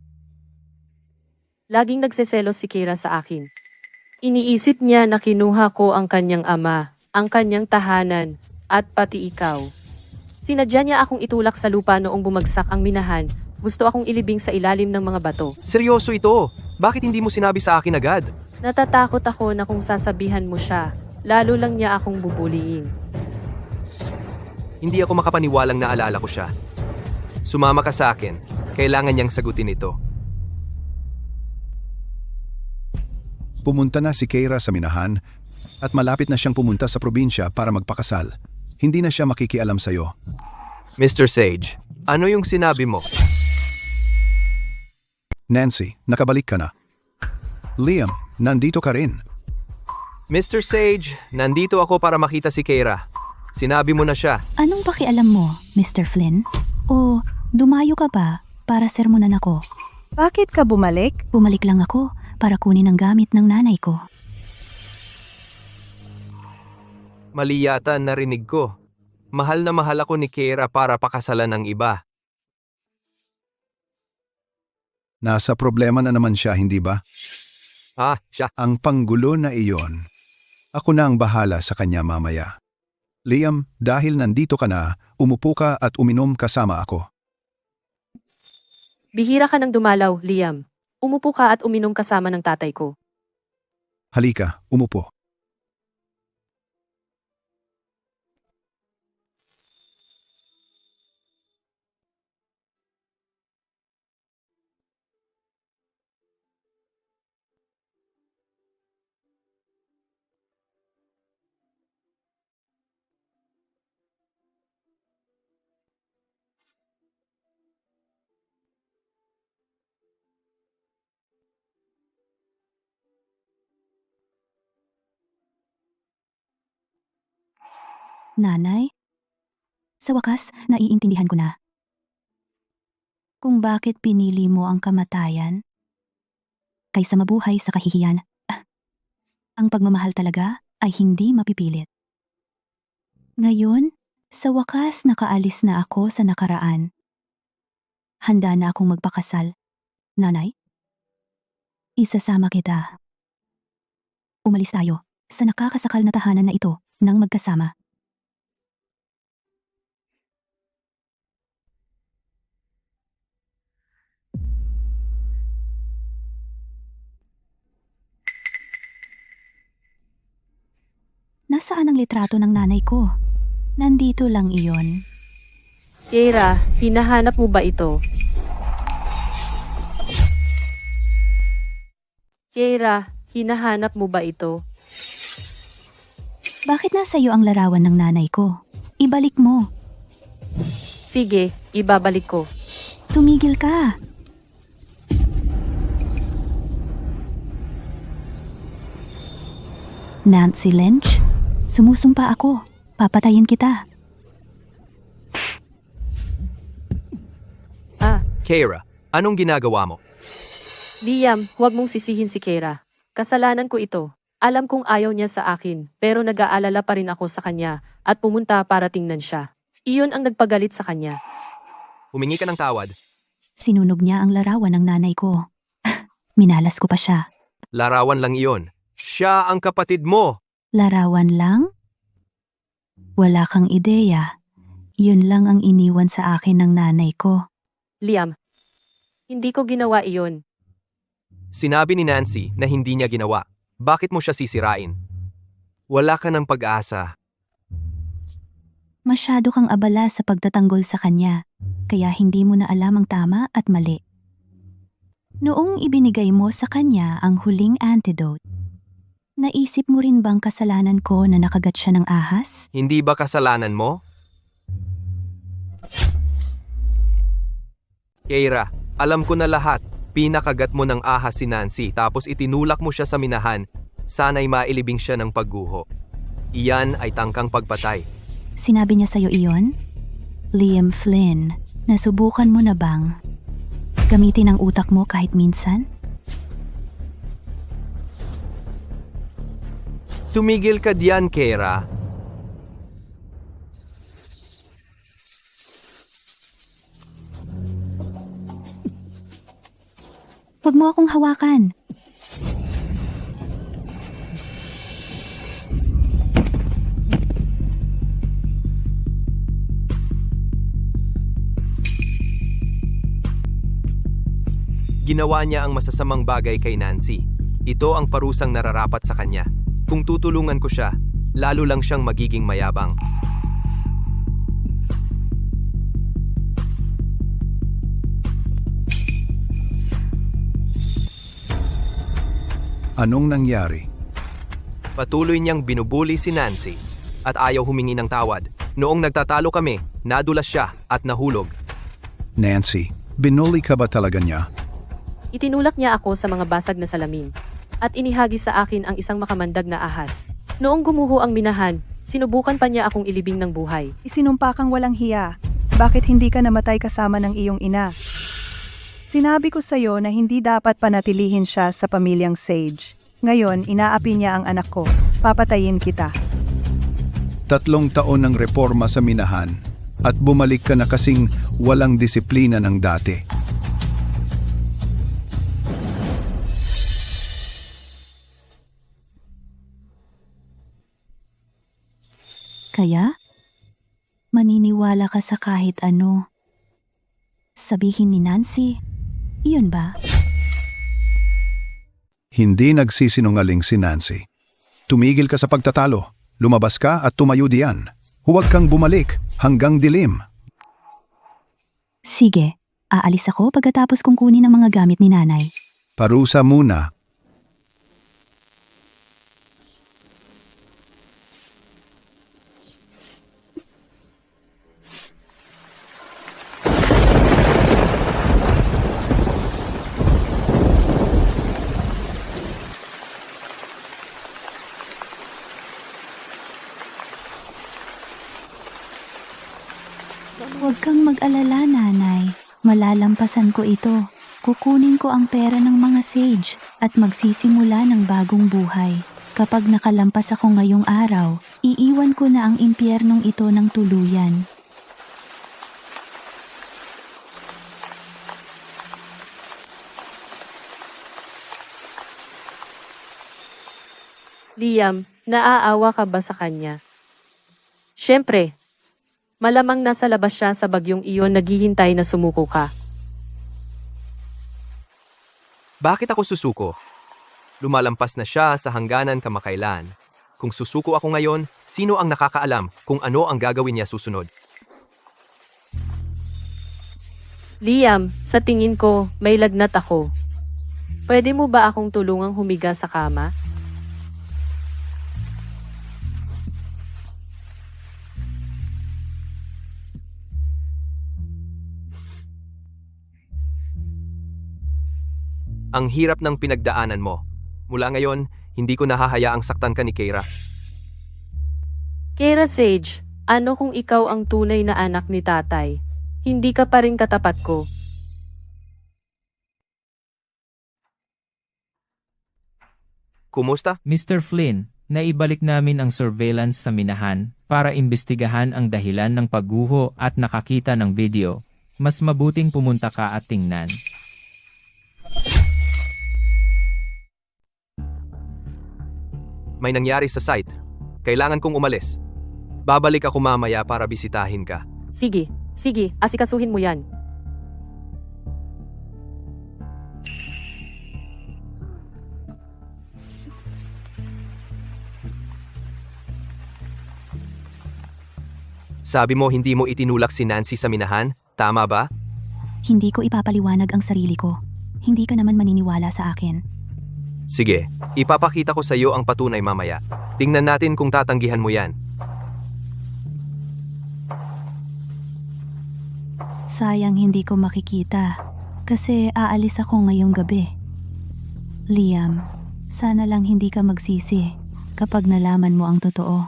Laging nagseselos si Keira sa akin. Iniisip niya na kinuha ko ang kanyang ama, ang kanyang tahanan, at pati ikaw. Sinadya niya akong itulak sa lupa noong bumagsak ang minahan. Gusto akong ilibing sa ilalim ng mga bato. Seryoso ito? Bakit hindi mo sinabi sa akin agad? Natatakot ako na kung sasabihan mo siya, lalo lang niya akong bubuliin. Hindi ako makapaniwalang naalala ko siya. Sumama ka sa akin. Kailangan niyang sagutin ito. Pumunta na si Keira sa minahan at malapit na siyang pumunta sa probinsya para magpakasal. Hindi na siya makikialam sa'yo. Mr. Sage, ano yung sinabi mo? Nancy, nakabalik ka na. Liam, nandito ka rin. Mr. Sage, nandito ako para makita si Keira. Sinabi mo na siya. Anong pakialam mo, Mr. Flynn? O dumayo ka ba para sermonan ako? Bakit ka bumalik? Bumalik lang ako para kunin ang gamit ng nanay ko. Mali yata narinig ko. Mahal na mahal ako ni Keira para pakasalan ng iba. Nasa problema na naman siya, hindi ba? Ah, siya. Ang panggulo na iyon. Ako na ang bahala sa kanya mamaya. Liam, dahil nandito ka na, umupo ka at uminom kasama ako. Bihira ka ng dumalaw, Liam. Umupo ka at uminom kasama ng tatay ko. Halika, umupo. Nanay? Sa wakas, naiintindihan ko na. Kung bakit pinili mo ang kamatayan kaysa mabuhay sa kahihiyan. Ang pagmamahal talaga ay hindi mapipilit. Ngayon, sa wakas nakaalis na ako sa nakaraan. Handa na akong magpakasal. Nanay? Isasama kita. Umalis tayo sa nakakasakal na tahanan na ito nang magkasama. Nasaan ang litrato ng nanay ko? Nandito lang iyon. Keira, hinahanap mo ba ito? Keira, hinahanap mo ba ito? Bakit nasa iyo ang larawan ng nanay ko? Ibalik mo. Sige, ibabalik ko. Tumigil ka. Nancy Lynch, sumusumpa ako. Papatayin kita. Keira, anong ginagawa mo? Liam, huwag mong sisihin si Keira. Kasalanan ko ito. Alam kong ayaw niya sa akin, pero nag-aalala pa rin ako sa kanya at pumunta para tingnan siya. Iyon ang nagpagalit sa kanya. Humingi ka ng tawad. Sinunog niya ang larawan ng nanay ko. Minalas ko pa siya. Larawan lang iyon. Siya ang kapatid mo. Larawan lang? Wala kang ideya. Yun lang ang iniwan sa akin ng nanay ko. Liam, hindi ko ginawa iyon. Sinabi ni Nancy na hindi niya ginawa. Bakit mo siya sisirain? Wala ka ng pag-asa. Masyado kang abala sa pagtatanggol sa kanya, kaya hindi mo na alam ang tama at mali. Noong ibinigay mo sa kanya ang huling antidote, naisip mo rin bang kasalanan ko na nakagat siya ng ahas? Hindi ba kasalanan mo? Keira, alam ko na lahat. Pinakagat mo ng ahas si Nancy tapos itinulak mo siya sa minahan. Sana'y mailibing siya ng pagguho. Iyan ay tangkang pagpatay. Sinabi niya sa'yo iyon? Liam Flynn, nasubukan mo na bang gamitin ang utak mo kahit minsan? Tumigil ka diyan, Keira. Huwag mo akong hawakan. Ginawa niya ang masasamang bagay kay Nancy. Ito ang parusang nararapat sa kanya. Kung tutulungan ko siya, lalo lang siyang magiging mayabang. Anong nangyari? Patuloy niyang binubuli si Nancy at ayaw humingi ng tawad. Noong nagtatalo kami, nadulas siya at nahulog. Nancy, binuli ka ba talaga niya? Itinulak niya ako sa mga basag na salamin at inihagi sa akin ang isang makamandag na ahas. Noong gumuho ang minahan, sinubukan pa niya akong ilibing ng buhay. Isinumpa kang walang hiya. Bakit hindi ka namatay kasama ng iyong ina? Sinabi ko sa'yo na hindi dapat panatilihin siya sa pamilyang Sage. Ngayon, inaapi niya ang anak ko. Papatayin kita. 3 taon ng reforma sa minahan at bumalik ka na kasing walang disiplina ng dati. Kaya, maniniwala ka sa kahit ano. Sabihin ni Nancy, iyon ba? Hindi nagsisinungaling si Nancy. Tumigil ka sa pagtatalo, lumabas ka at tumayo diyan. Huwag kang bumalik hanggang dilim. Sige, aalis ako pagkatapos kong kunin ang mga gamit ni nanay. Parusa muna. Huwag kang mag-alala, nanay. Malalampasan ko ito. Kukunin ko ang pera ng mga sage at magsisimula ng bagong buhay. Kapag nakalampas ako ngayong araw, iiwan ko na ang impyernong ito ng tuluyan. Liam, naaawa ka ba sa kanya? Siyempre, malamang nasa labas siya sa bagyong iyon naghihintay na sumuko ka. Bakit ako susuko? Lumalampas na siya sa hangganan kamakailan. Kung susuko ako ngayon, sino ang nakakaalam kung ano ang gagawin niya susunod? Liam, sa tingin ko, may lagnat ako. Pwede mo ba akong tulungang humiga sa kama? Ang hirap ng pinagdaanan mo. Mula ngayon, hindi ko nahahayaang saktan ka ni Keira. Keira Sage, ano kung ikaw ang tunay na anak ni tatay? Hindi ka pa rin katapat ko. Kumusta? Mr. Flynn, naibalik namin ang surveillance sa minahan para imbestigahan ang dahilan ng pagguho at nakakita ng video. Mas mabuting pumunta ka at tingnan. May nangyari sa site. Kailangan kong umalis. Babalik ako mamaya para bisitahin ka. Sige, asikasuhin mo yan. Sabi mo hindi mo itinulak si Nancy sa minahan? Tama ba? Hindi ko ipapaliwanag ang sarili ko. Hindi ka naman maniniwala sa akin. Sige, ipapakita ko sa iyo ang patunay mamaya. Tingnan natin kung tatanggihan mo yan. Sayang hindi ko makikita kasi aalis ako ngayong gabi. Liam, sana lang hindi ka magsisi kapag nalaman mo ang totoo.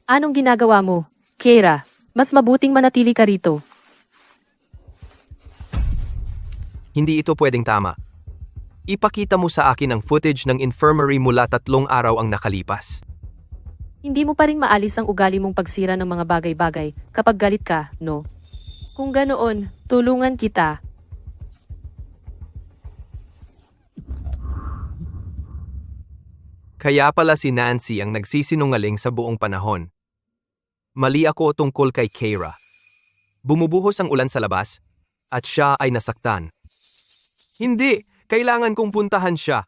Anong ginagawa mo? Keira, mas mabuting manatili ka rito. Hindi ito pwedeng tama. Ipakita mo sa akin ang footage ng infirmary mula 3 araw ang nakalipas. Hindi mo pa rin maalis ang ugali mong pagsira ng mga bagay-bagay kapag galit ka, no? Kung ganoon, tulungan kita. Kaya pala si Nancy ang nagsisinungaling sa buong panahon. Mali ako tungkol kay Keira. Bumubuhos ang ulan sa labas at siya ay nasaktan. Hindi! Kailangan kong puntahan siya.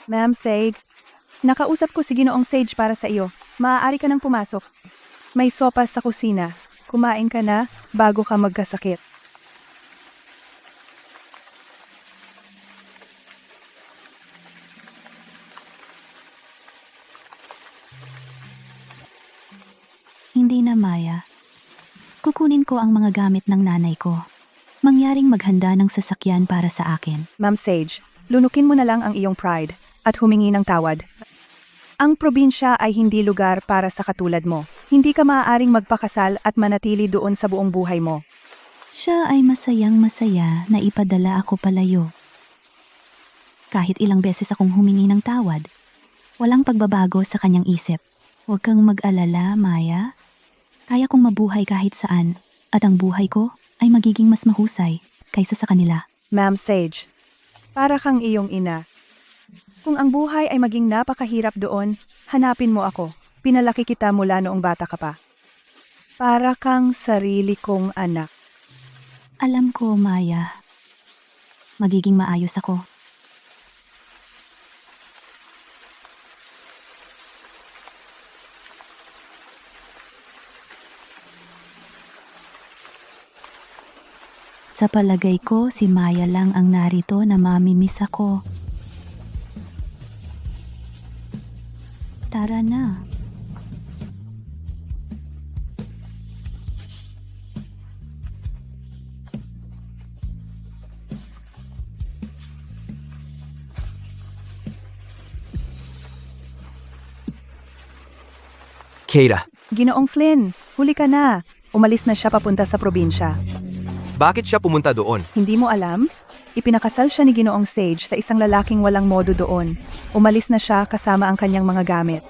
Ma'am Sage, nakausap ko si Ginoong Sage para sa iyo. Maaari ka nang pumasok. May sopas sa kusina. Kumain ka na bago ka magkasakit. Hindi na, Maya. Kukunin ko ang mga gamit ng nanay ko. Mangyaring maghanda ng sasakyan para sa akin. Ma'am Sage, lunukin mo na lang ang iyong pride at humingi ng tawad. Ang probinsya ay hindi lugar para sa katulad mo. Hindi ka maaaring magpakasal at manatili doon sa buong buhay mo. Siya ay masayang-masaya na ipadala ako palayo. Kahit ilang beses akong humingi ng tawad, walang pagbabago sa kanyang isip. Huwag kang mag-alala, Maya. Kaya kong mabuhay kahit saan, at ang buhay ko ay magiging mas mahusay kaysa sa kanila. Ma'am Sage, para kang iyong ina. Kung ang buhay ay maging napakahirap doon, hanapin mo ako. Pinalaki kita mula noong bata ka pa. Para kang sarili kong anak. Alam ko, Maya. Magiging maayos ako. Sa palagay ko, si Maya lang ang narito na mamimiss ako. Tara na. Keira, Ginoong Flynn, huli ka na. Umalis na siya papunta sa probinsya. bakit siya pumunta doon? Hindi mo alam? Ipinakasal siya ni Ginoong Sage sa isang lalaking walang modo doon. Umalis na siya kasama ang kanyang mga gamit.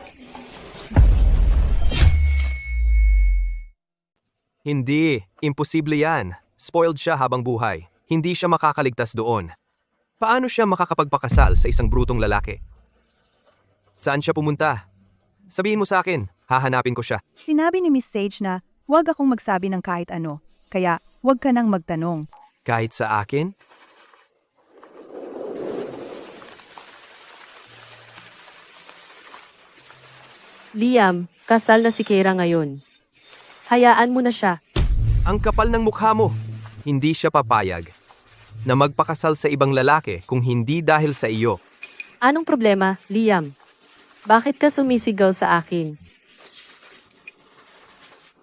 Hindi, imposible yan. Spoiled siya habang buhay. Hindi siya makakaligtas doon. Paano siya makakapagpakasal sa isang brutong lalaki? Saan siya pumunta? Sabihin mo sa akin, hahanapin ko siya. Sinabi ni Miss Sage na huwag akong magsabi ng kahit ano, kaya huwag ka nang magtanong. Kahit sa akin? Liam, kasal na si Keira ngayon. Hayaan mo na siya. Ang kapal ng mukha mo. Hindi siya papayag na magpakasal sa ibang lalaki kung hindi dahil sa iyo. Anong problema, Liam? Bakit ka sumisigaw sa akin?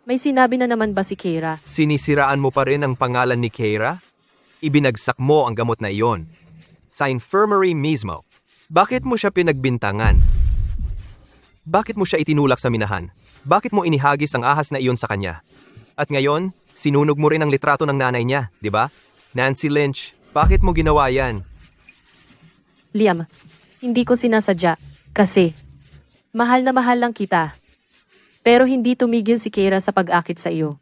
May sinabi na naman ba si Keira? Sinisiraan mo pa rin ang pangalan ni Keira? Ibinagsak mo ang gamot na iyon. Sa infirmary mismo. Bakit mo siya pinagbintangan? Bakit mo siya itinulak sa minahan? Bakit mo inihagis ang ahas na iyon sa kanya? At ngayon, sinunog mo rin ang litrato ng nanay niya, di ba? Nancy Lynch, bakit mo ginawa yan? Liam, hindi ko sinasadya. Kasi, mahal na mahal lang kita. Pero hindi tumigil si Keira sa pag-akit sa iyo.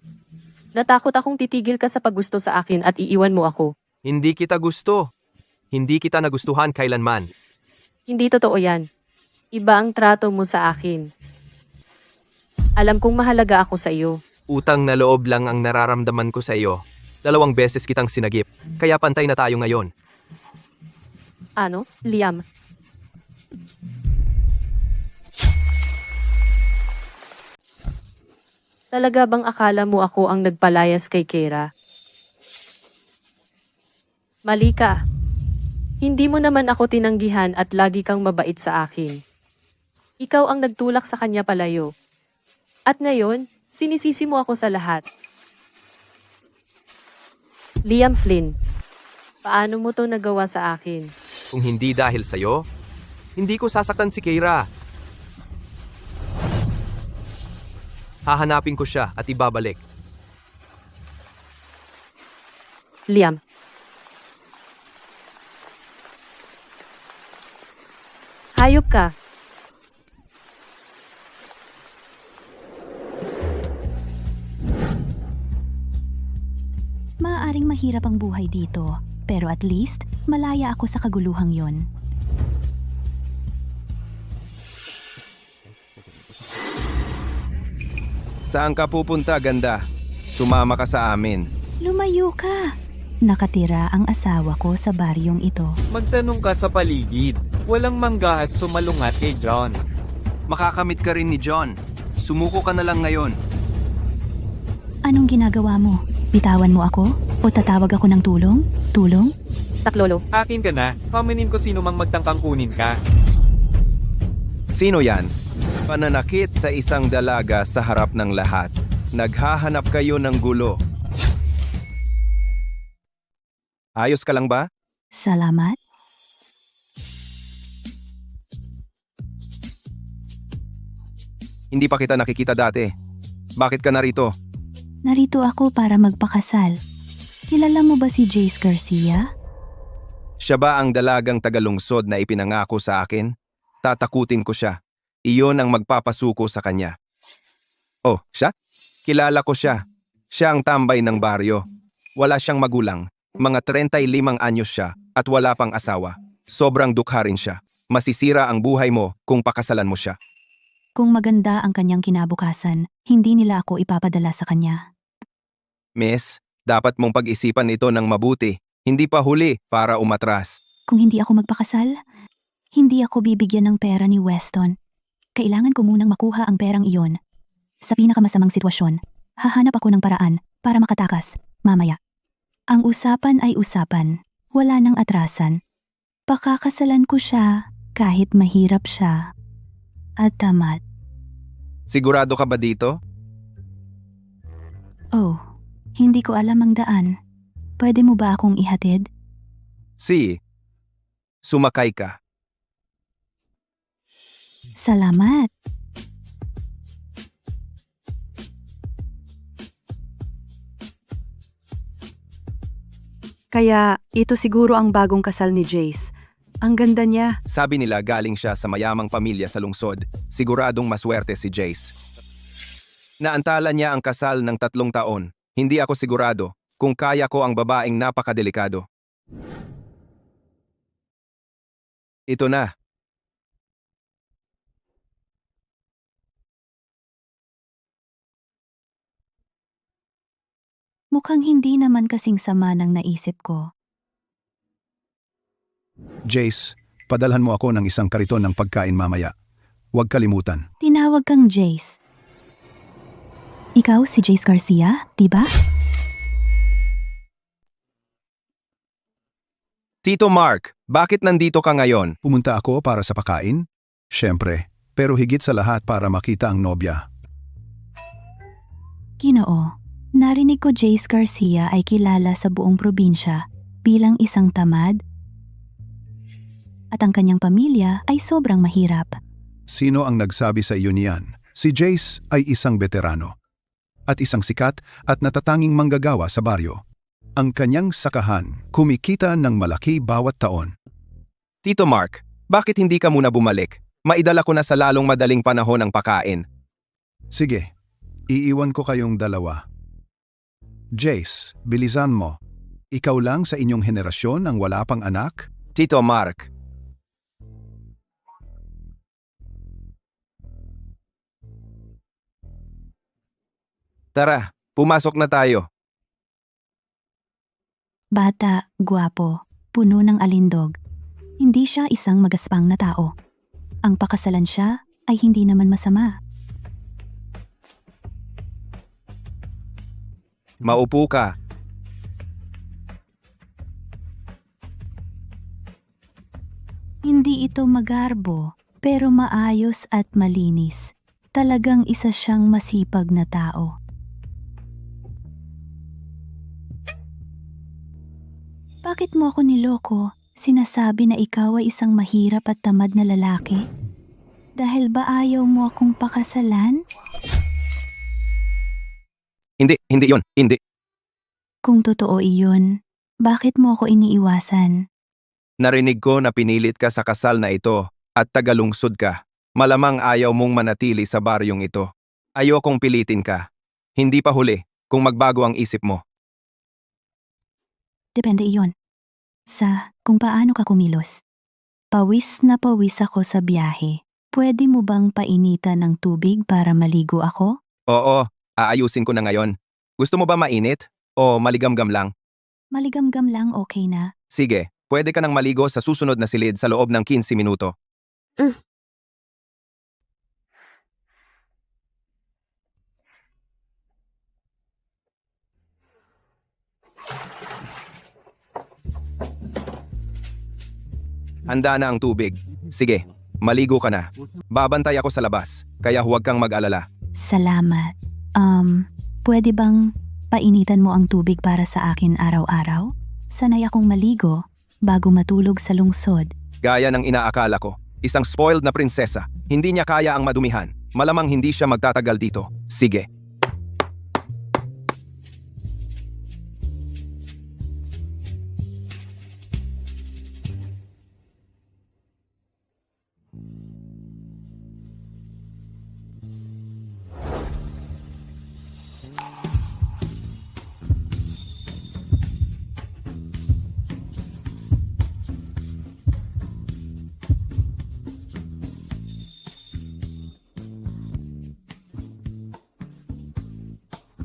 Natakot akong titigil ka sa paggusto sa akin at iiwan mo ako. Hindi kita gusto. Hindi kita nagustuhan kailanman. Hindi totoo yan. Iba ang trato mo sa akin. Alam kong mahalaga ako sa iyo. Utang na loob lang ang nararamdaman ko sa iyo. 2 beses kitang sinagip, kaya pantay na tayo ngayon. Ano, Liam? Talaga bang akala mo ako ang nagpalayas kay Keira? Mali ka. Hindi mo naman ako tinanggihan at lagi kang mabait sa akin. Ikaw ang nagtulak sa kanya palayo. At ngayon, sinisisi mo ako sa lahat. Liam Flynn, paano mo to nagawa sa akin? Kung hindi dahil sa'yo, hindi ko sasaktan si Keira. Hahanapin ko siya at ibabalik. Liam. Hayop ka. Maaaring mahirap ang buhay dito, pero at least malaya ako sa kaguluhang yon. Saan ka pupunta, ganda? Sumama ka sa amin. Lumayo ka! Nakatira ang asawa ko sa baryong ito. Magtanong ka sa paligid. Walang manggahas sumalungat kay John. Makakamit ka rin ni John. Sumuko ka na lang ngayon. Anong ginagawa mo? Bitawan mo ako? O tatawag ako ng tulong? Tulong? Saklolo. Akin ka na. Paminin ko sino mang magtangkang kunin ka. Sino yan? Pananakit sa isang dalaga sa harap ng lahat. Naghahanap kayo ng gulo. Ayos ka lang ba? Salamat. Hindi pa kita nakikita dati. Bakit ka narito? Narito ako para magpakasal. Kilala mo ba si Jace Garcia? Siya ba ang dalagang tagalungsod na ipinangako sa akin? Tatakutin ko siya. Iyon ang magpapasuko sa kanya. Oh, siya? Kilala ko siya. Siya ang tambay ng baryo. Wala siyang magulang. Mga 35 anyos siya at wala pang asawa. Sobrang dukha rin siya. Masisira ang buhay mo kung pakasalan mo siya. Kung maganda ang kanyang kinabukasan, hindi nila ako ipapadala sa kanya. Miss, dapat mong pag-isipan ito ng mabuti. Hindi pa huli para umatras. Kung hindi ako magpakasal, hindi ako bibigyan ng pera ni Weston. Kailangan ko munang makuha ang perang iyon. Sa pinakamasamang sitwasyon, hahanap ako ng paraan para makatakas, mamaya. Ang usapan ay usapan, wala nang atrasan. Pakakasalan ko siya kahit mahirap siya. At tamat. Sigurado ka ba dito? Oh, hindi ko alam ang daan. Pwede mo ba akong ihatid? Sumakay ka. Salamat. Kaya ito siguro ang bagong kasal ni Jace. Ang ganda niya. Sabi nila galing siya sa mayamang pamilya sa lungsod. Siguradong maswerte si Jace. Naantala niya ang kasal ng 3 taon. Hindi ako sigurado kung kaya ko ang babaeng napakadelikado. Ito na. Mukhang hindi naman kasing sama ng naisip ko. Jace, padalhan mo ako ng isang kariton ng pagkain mamaya. Huwag kalimutan. Tinawag kang Jace. Ikaw si Jace Garcia, di ba? Tito Mark, bakit nandito ka ngayon? Pumunta ako para sa pakain? Siyempre, pero higit sa lahat para makita ang nobya. Ginoo, narinig ko Jace Garcia ay kilala sa buong probinsya bilang isang tamad at ang kanyang pamilya ay sobrang mahirap. Sino ang nagsabi sa iyo niyan? Si Jace ay isang veterano at isang sikat at natatanging manggagawa sa baryo. Ang kanyang sakahan kumikita ng malaki bawat taon. Tito Mark, bakit hindi ka muna bumalik? Maidala ko na sa lalong madaling panahon ang pakain. Sige, iiwan ko kayong dalawa. Jace, bilisan mo. Ikaw lang sa inyong henerasyon ang wala pang anak? Tito Mark. Tara, pumasok na tayo. Bata, gwapo, puno ng alindog. Hindi siya isang magaspang na tao. Ang pakasalan siya ay hindi naman masama. Maupo ka. Hindi ito magarbo, pero maayos at malinis. Talagang isa siyang masipag na tao. Bakit mo ako niloko? Sinasabi na ikaw ay isang mahirap at tamad na lalaki? Dahil ba ayaw mo akong pakasalan? Hindi yon, hindi. Kung totoo iyon, bakit mo ako iniiwasan? Narinig ko na pinilit ka sa kasal na ito at tagalungsod ka. Malamang ayaw mong manatili sa baryong ito. Ayokong pilitin ka. Hindi pa huli kung magbago ang isip mo. Depende iyon. Sa kung paano ka kumilos. Pawis na pawis ako sa biyahe. Pwede mo bang painitan ng tubig para maligo ako? Oo, aayusin ko na ngayon. Gusto mo ba mainit o maligamgam lang? Maligamgam lang okay na. Sige, pwede ka nang maligo sa susunod na silid sa loob ng 15 minuto. Handa na ang tubig. Sige, maligo ka na. Babantay ako sa labas, kaya huwag kang mag-alala. Salamat. Pwede bang painitan mo ang tubig para sa akin araw-araw? Sanay akong maligo bago matulog sa lungsod. Gaya ng inaakala ko, isang spoiled na prinsesa. Hindi niya kaya ang madumihan. Malamang hindi siya magtatagal dito. Sige.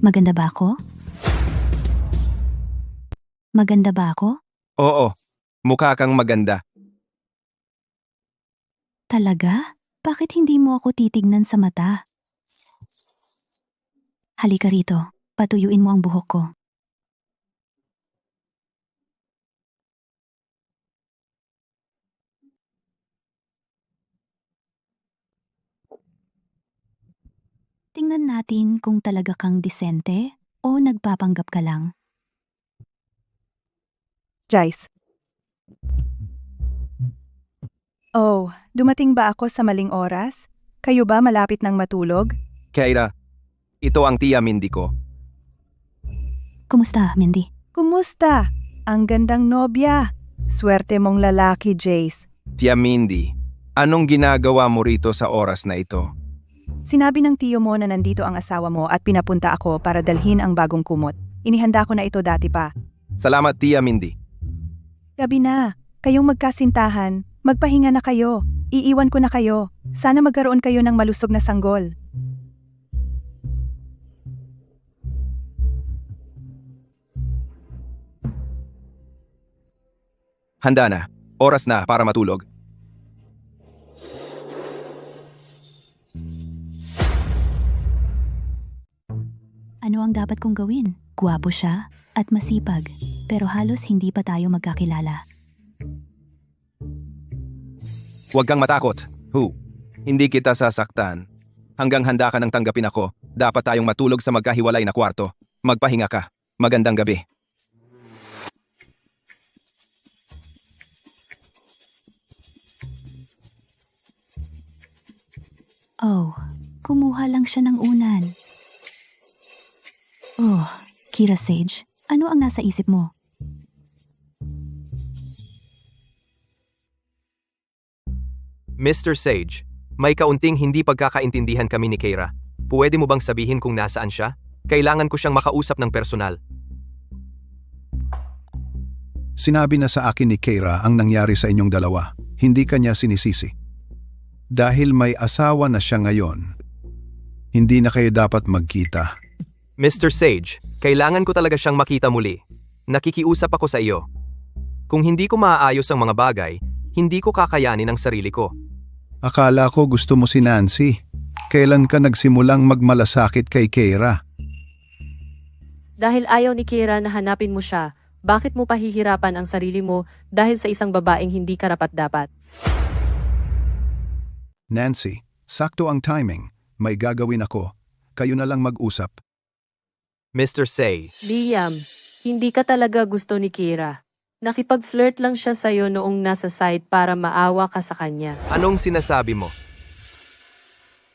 Maganda ba ako? Maganda ba ako? Oo, mukha kang maganda. Talaga? Bakit hindi mo ako titignan sa mata? Halika rito, patuyuin mo ang buhok ko. Tingnan natin kung talaga kang disente o nagpapanggap ka lang. Jace. Oh, dumating ba ako sa maling oras? Kayo ba malapit ng matulog? Keira, ito ang tiya Mindy ko. Kumusta, Mindy? Kumusta? Ang gandang nobya. Swerte mong lalaki, Jace. Tia Mindy, anong ginagawa mo rito sa oras na ito? Sinabi ng tiyo mo na nandito ang asawa mo at pinapunta ako para dalhin ang bagong kumot. Inihanda ko na ito dati pa. Salamat, Tia Mindy. Gabi na. Kayong magkasintahan. Magpahinga na kayo. Iiwan ko na kayo. Sana magkaroon kayo ng malusog na sanggol. Handa na. Oras na para matulog. Ano ang dapat kong gawin? Gwapo siya at masipag, pero halos hindi pa tayo magkakilala. Huwag kang matakot. Hindi kita sasaktan. Hanggang handa ka nang tanggapin ako, dapat tayong matulog sa magkahiwalay na kwarto. Magpahinga ka. Magandang gabi. Oh, kumuha lang siya ng unan. Oh, Kira Sage, ano ang nasa isip mo? Mr. Sage, may kaunting hindi pagkakaintindihan kami ni Keira. Pwede mo bang sabihin kung nasaan siya? Kailangan ko siyang makausap ng personal. Sinabi na sa akin ni Keira ang nangyari sa inyong dalawa. Hindi kanya sinisisi. Dahil may asawa na siya ngayon, hindi na kayo dapat magkita. Mr. Sage, kailangan ko talaga siyang makita muli. Nakikiusap ako sa iyo. Kung hindi ko maaayos ang mga bagay, hindi ko kakayanin ang sarili ko. Akala ko gusto mo si Nancy. Kailan ka nagsimulang magmalasakit kay Keira? Dahil ayaw ni Keira na hanapin mo siya, bakit mo pahihirapan ang sarili mo dahil sa isang babaeng hindi karapat-dapat? Nancy, sakto ang timing. May gagawin ako. Kayo na lang mag-usap. Mr. Say, Liam, hindi ka talaga gusto ni Keira. Nakipag-flirt lang siya sa'yo noong nasa site para maawa ka sa kanya. anong sinasabi mo?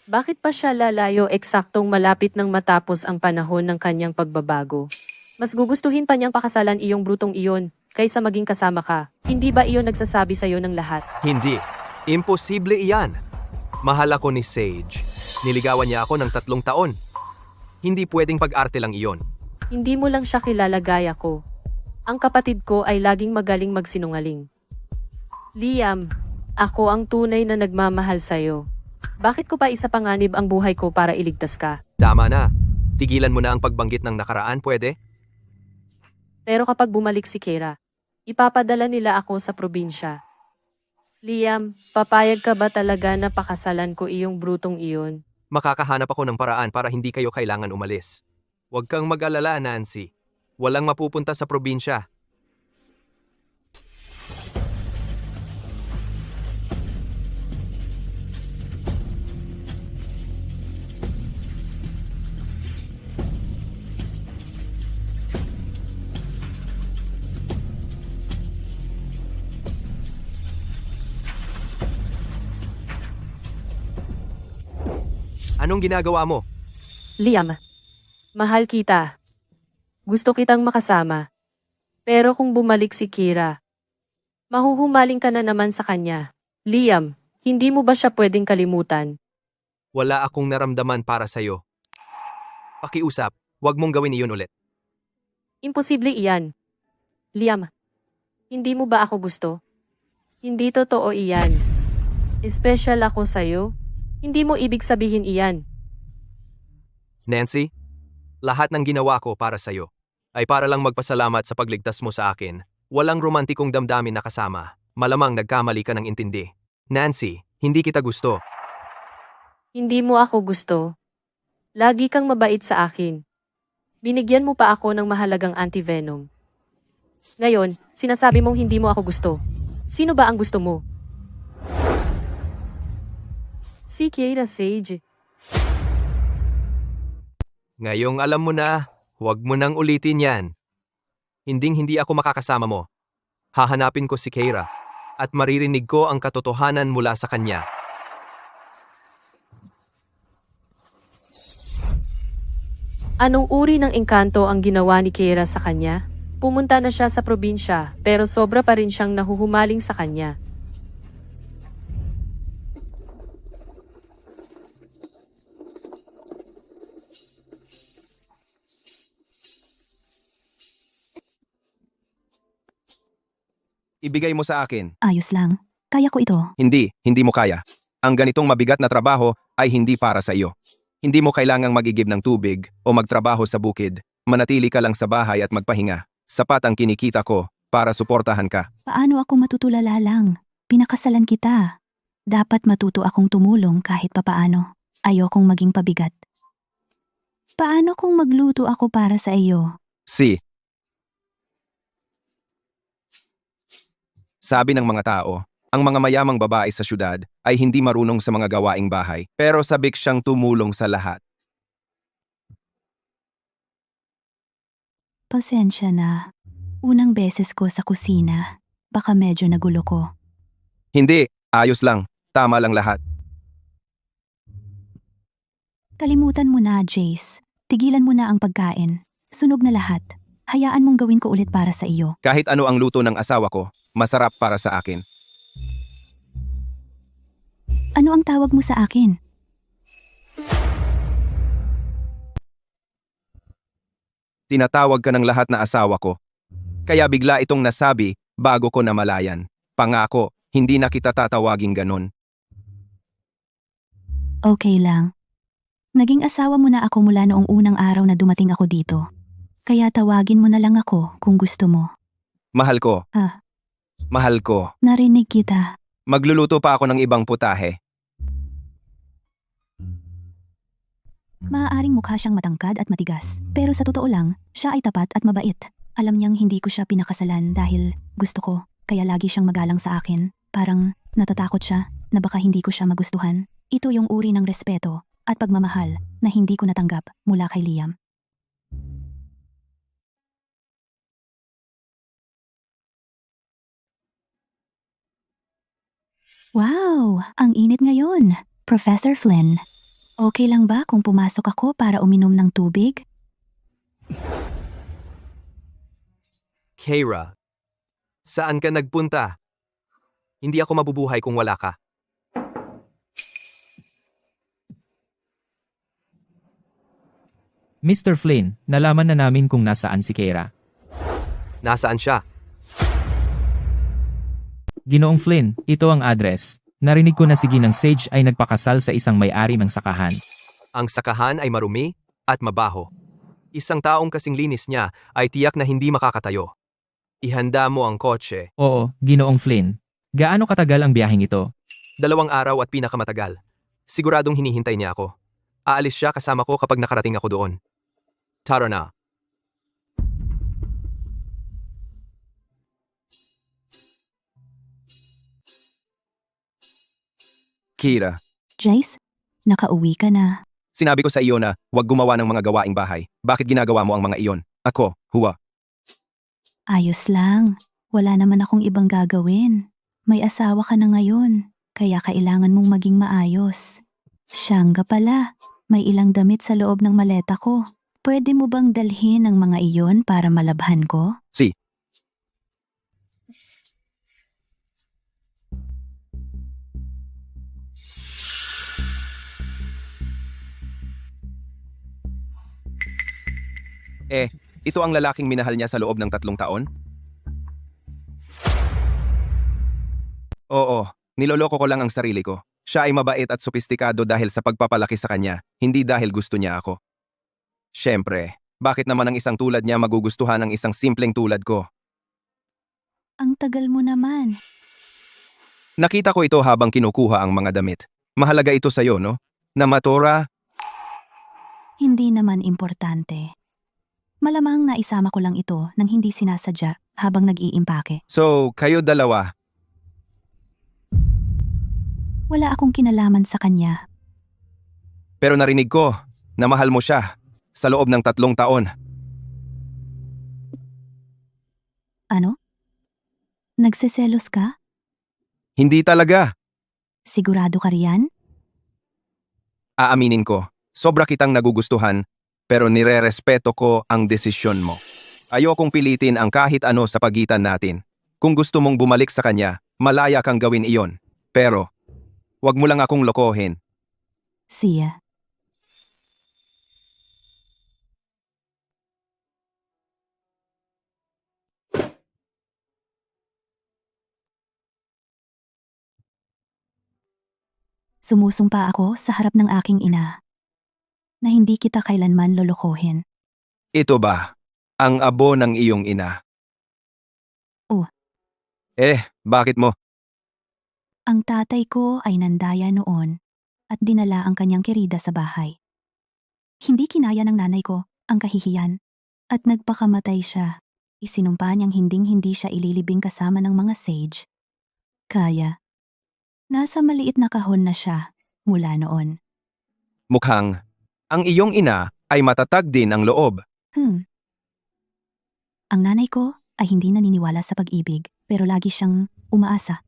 Bakit pa siya lalayo eksaktong malapit nang matapos ang panahon ng kanyang pagbabago? Mas gugustuhin pa niyang pakasalan iyong brutong iyon kaysa maging kasama ka. Hindi ba iyon nagsasabi sa'yo ng lahat? Hindi. Imposible iyan. Mahal ako ni Sage. Niligawan niya ako ng 3 taon. Hindi pwedeng pag-arte lang iyon. Hindi mo lang siya kilala gaya ko. Ang kapatid ko ay laging magaling magsinungaling. Liam, ako ang tunay na nagmamahal sa'yo. Bakit ko pa isapanganib ang buhay ko para iligtas ka? Tama na. Tigilan mo na ang pagbanggit ng nakaraan, pwede? Pero kapag bumalik si Keira, ipapadala nila ako sa probinsya. Liam, papayag ka ba talaga na pakasalan ko iyong brutong iyon? Makakahanap ako ng paraan para hindi kayo kailangan umalis. Huwag kang mag-alala, Nancy. Walang mapupunta sa probinsya. Anong ginagawa mo? Liam, mahal kita. Gusto kitang makasama. Pero kung bumalik si Keira, mahuhumaling ka na naman sa kanya. Liam, hindi mo ba siya pwedeng kalimutan? Wala akong naramdaman para sa'yo. Pakiusap, huwag mong gawin iyon ulit. Imposible iyan. Liam, hindi mo ba ako gusto? Hindi totoo iyan. Espesyal ako sa'yo. Hindi mo ibig sabihin iyan. Nancy, lahat ng ginawa ko para sa'yo ay para lang magpasalamat sa pagligtas mo sa akin. Walang romantikong damdamin na kasama. Malamang nagkamali ka ng intindi. Nancy, hindi kita gusto. Hindi mo ako gusto. Lagi kang mabait sa akin. Binigyan mo pa ako ng mahalagang antivenom. Ngayon, sinasabi mong hindi mo ako gusto. Sino ba ang gusto mo? Si Keira Sage. Ngayong alam mo na, huwag mo nang ulitin yan. Hinding-hindi ako makakasama mo. Hahanapin ko si Keira at maririnig ko ang katotohanan mula sa kanya. Anong uri ng engkanto ang ginawa ni Keira sa kanya? Pumunta na siya sa probinsya, pero sobra pa rin siyang nahuhumaling sa kanya. Ibigay mo sa akin. Ayos lang. Kaya ko ito. Hindi mo kaya. Ang ganitong mabigat na trabaho ay hindi para sa iyo. Hindi mo kailangang magigib ng tubig o magtrabaho sa bukid. Manatili ka lang sa bahay at magpahinga. Sapat ang kinikita ko para suportahan ka. Paano ako matutulala lang? Pinakasalan kita. Dapat matuto akong tumulong kahit papaano. Ayokong maging pabigat. Paano kung magluto ako para sa iyo? Sabi ng mga tao, ang mga mayamang babae sa syudad ay hindi marunong sa mga gawaing bahay, pero sabik siyang tumulong sa lahat. Pasensya na. Unang beses ko sa kusina. Baka medyo nagulo ko. Hindi, ayos lang. Tama lang lahat. Kalimutan mo na, Jace. Tigilan mo na ang pagkain. Sunog na lahat. Hayaan mong gawin ko ulit para sa iyo. Kahit ano ang luto ng asawa ko, masarap para sa akin. Ano ang tawag mo sa akin? Tinatawag ka ng lahat na asawa ko. Kaya bigla itong nasabi bago ko namalayan. Pangako, hindi na kita tatawaging ganon. Okay lang. Naging asawa mo na ako mula noong unang araw na dumating ako dito. Kaya tawagin mo na lang ako kung gusto mo. Mahal ko. Ah. Mahal ko. Narinig kita. Magluluto pa ako ng ibang putahe. Maaaring mukha siyang matangkad at matigas. Pero sa totoo lang, siya ay tapat at mabait. Alam niyang hindi ko siya pinakasalan dahil gusto ko. Kaya lagi siyang magalang sa akin. Parang natatakot siya na baka hindi ko siya magustuhan. Ito yung uri ng respeto at pagmamahal na hindi ko natanggap mula kay Liam. Wow! Ang init ngayon, Professor Flynn. Okay lang ba kung pumasok ako para uminom ng tubig? Keira, saan ka nagpunta? Hindi ako mabubuhay kung wala ka. Mr. Flynn, nalaman na namin kung nasaan si Keira. Nasaan siya? Ginoong Flynn, ito ang address. Narinig ko na si Ginang Sage ay nagpakasal sa isang may-ari ng sakahan. Ang sakahan ay marumi at mabaho. Isang taong kasing linis niya ay tiyak na hindi makakatayo. Ihanda mo ang kotse. Oo, Ginoong Flynn. Gaano katagal ang biyaheng ito? 2 araw at pinakamatagal. Siguradong hinihintay niya ako. Aalis siya kasama ko kapag nakarating ako doon. Tara na. Kira, Jace, nakauwi ka na. sinabi ko sa iyo na huwag gumawa ng mga gawaing bahay. Bakit ginagawa mo ang mga iyon? Ako, huwa. Ayos lang. Wala naman akong ibang gagawin. May asawa ka na ngayon, kaya kailangan mong maging maayos. Siyangga pala, may ilang damit sa loob ng maleta ko. Pwede mo bang dalhin ang mga iyon para malabhan ko? Si. Ito ang lalaking minahal niya sa loob ng 3 taon? Oo, niloloko ko lang ang sarili ko. Siya ay mabait at sopistikado dahil sa pagpapalaki sa kanya, hindi dahil gusto niya ako. Siyempre, bakit naman ang isang tulad niya magugustuhan ang isang simpleng tulad ko? Ang tagal mo naman. Nakita ko ito habang kinukuha ang mga damit. Mahalaga ito sa'yo, no? Na matora, Hindi naman importante. Malamang naisama ko lang ito nang hindi sinasadya habang nag-iimpake. so kayo dalawa. Wala akong kinalaman sa kanya. Pero narinig ko na mahal mo siya sa loob ng 3 taon. Ano? Nagseselos ka? Hindi talaga. Sigurado ka riyan? Aaminin ko, sobra kitang nagugustuhan, pero nirerespeto ko ang desisyon mo. Ayokong pilitin ang kahit ano sa pagitan natin. Kung gusto mong bumalik sa kanya, malaya kang gawin iyon. Pero, wag mo lang akong lokohin. Siya. Sumusumpa ako sa harap ng aking ina na hindi kita kailanman lolokohin. Ito ba ang abo ng iyong ina? Oh. Bakit mo? Ang tatay ko ay nandaya noon at dinala ang kanyang kirida sa bahay. Hindi kinaya ng nanay ko ang kahihiyan at nagpakamatay siya. Isinumpa niyang hinding-hindi siya ililibing kasama ng mga sage. Kaya, nasa maliit na kahon na siya mula noon. Mukhang, ang iyong ina ay matatag din ang loob. Ang nanay ko ay hindi naniniwala sa pag-ibig pero lagi siyang umaasa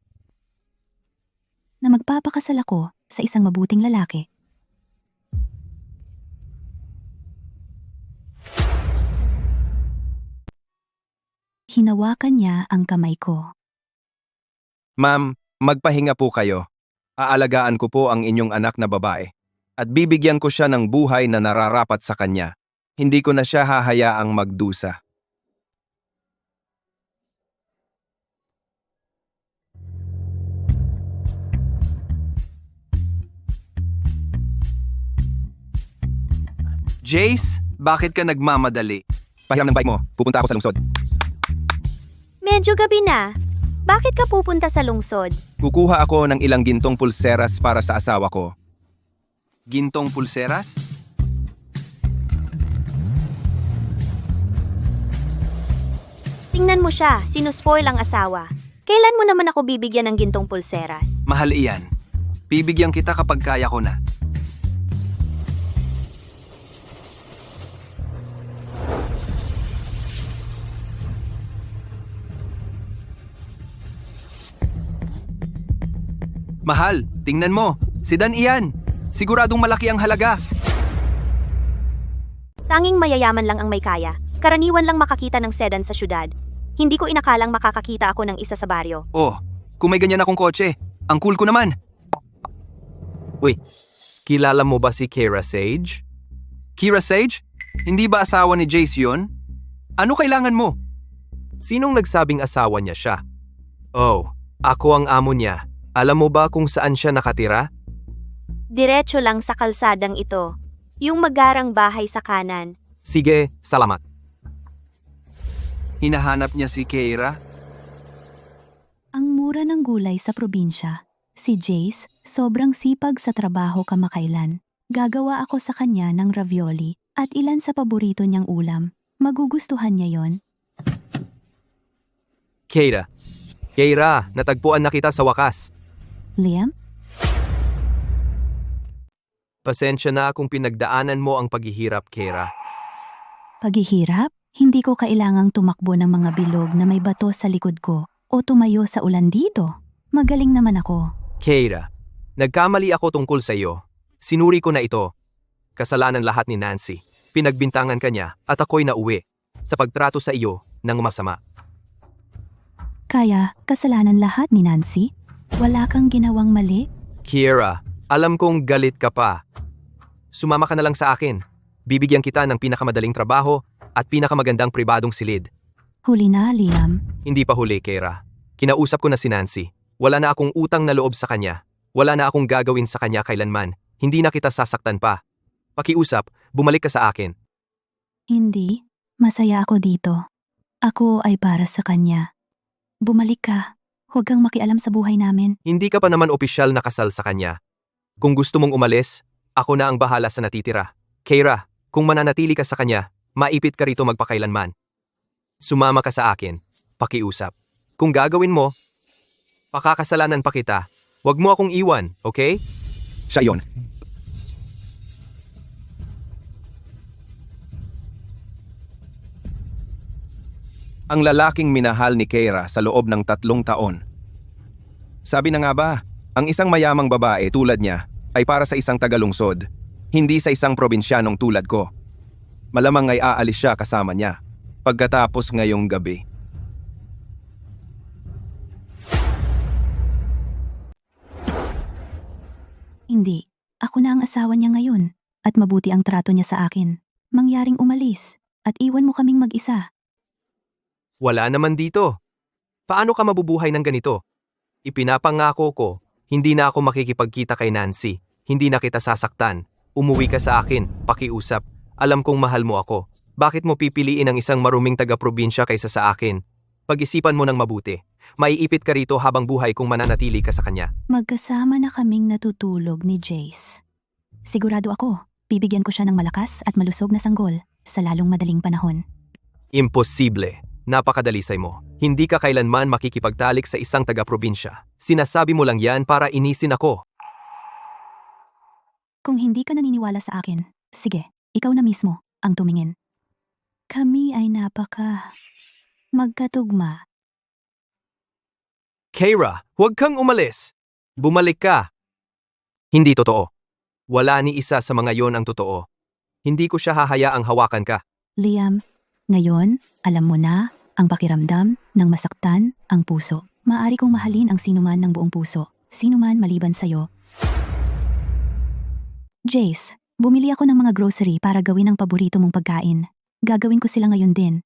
na magpapakasal ako sa isang mabuting lalaki. Hinawakan niya ang kamay ko. Ma'am, magpahinga po kayo. Aalagaan ko po ang inyong anak na babae. At bibigyan ko siya ng buhay na nararapat sa kanya. Hindi ko na siya hahayaang magdusa. Jace, bakit ka nagmamadali? Pahiram ng bike mo, pupunta ako sa lungsod. Medyo gabi na. Bakit ka pupunta sa lungsod? Kukuha ako ng ilang gintong pulseras para sa asawa ko. Gintong pulseras? Tingnan mo siya, sinuspoil ang asawa. Kailan mo naman ako bibigyan ng gintong pulseras? Mahal iyan. Bibigyan kita kapag kaya ko na. Mahal, tingnan mo. Sedan iyan. Siguradong malaki ang halaga. Tanging mayayaman lang ang may kaya. Karaniwan lang makakita ng sedan sa syudad. Hindi ko inakalang makakakita ako ng isa sa baryo. Oh, kung may ganyan akong kotse, ang cool ko naman. Uy, kilala mo ba si Kira Sage? Kira Sage? Hindi ba asawa ni Jace yun? Ano kailangan mo? Sinong nagsabing asawa niya siya? Oh, ako ang amo niya. Alam mo ba kung saan siya nakatira? Diretso lang sa kalsadang ito. Yung magarang bahay sa kanan. Sige, salamat. Hinahanap niya si Keira? Ang mura ng gulay sa probinsya. Si Jace, sobrang sipag sa trabaho kamakailan. Gagawa ako sa kanya ng ravioli at ilan sa paborito niyang ulam. Magugustuhan niya yon. Keira, natagpuan na kita sa wakas. Liam? Pasensya na kung pinagdaanan mo ang paghihirap, Keira. Paghihirap? Hindi ko kailangang tumakbo ng mga bilog na may bato sa likod ko o tumayo sa ulan dito. Magaling naman ako. Keira, nagkamali ako tungkol sa iyo. Sinuri ko na ito. Kasalanan lahat ni Nancy. Pinagbintangan ka niya at ako'y nauwi sa pagtrato sa iyo ng masama. Kaya, kasalanan lahat ni Nancy? Wala kang ginawang mali? Keira, alam kong galit ka pa. Sumama ka na lang sa akin. Bibigyan kita ng pinakamadaling trabaho at pinakamagandang pribadong silid. Huli na, Liam. Hindi pa huli, Keira. Kinausap ko na si Nancy. Wala na akong utang na loob sa kanya. Wala na akong gagawin sa kanya kailanman. Hindi na kita sasaktan pa. Pakiusap, bumalik ka sa akin. Hindi. Masaya ako dito. Ako ay para sa kanya. Bumalik ka. Huwag kang makialam sa buhay namin. Hindi ka pa naman opisyal na kasal sa kanya. Kung gusto mong umalis, ako na ang bahala sa natitira. Keira, kung mananatili ka sa kanya, maipit ka rito magpakailanman. Sumama ka sa akin. Pakiusap. Kung gagawin mo, pakakasalanan pa kita. Huwag mo akong iwan, okay? Siya yon. Ang lalaking minahal ni Keira sa loob ng 3 taon. Sabi na nga ba, ang isang mayamang babae tulad niya ay para sa isang tagalungsod, hindi sa isang probinsyanong tulad ko. Malamang ay aalis siya kasama niya. pagkatapos ngayong gabi. Hindi. Ako na ang asawa niya ngayon. At mabuti ang trato niya sa akin. Mangyaring umalis. At iwan mo kaming mag-isa. Wala naman dito. Paano ka mabubuhay ng ganito? Ipinapangako ko, hindi na ako makikipagkita kay Nancy. Hindi na kita sasaktan. Umuwi ka sa akin, pakiusap. Alam kong mahal mo ako. Bakit mo pipiliin ang isang maruming taga-probinsya kaysa sa akin? Pag-isipan mo ng mabuti. Maiipit ka rito habang buhay kung mananatili ka sa kanya. Magkasama na kaming natutulog ni Jace. Sigurado ako, bibigyan ko siya ng malakas at malusog na sanggol sa lalong madaling panahon. Imposible. Napakadalisay mo. Hindi ka kailanman makikipagtalik sa isang taga-probinsya. Sinasabi mo lang yan para inisin ako. Kung hindi ka naniniwala sa akin, sige, ikaw na mismo ang tumingin. Kami ay magkatugma. Keira, huwag kang umalis. Bumalik ka. Hindi totoo. Wala ni isa sa mga yon ang totoo. Hindi ko siya hahayaang hawakan ka. Liam, ngayon, alam mo na ang pakiramdam ng masaktan ang puso. Maaari kong mahalin ang sinuman ng buong puso, sinuman maliban sa'yo. Jace, bumili ako ng mga grocery para gawin ang paborito mong pagkain. Gagawin ko sila ngayon din.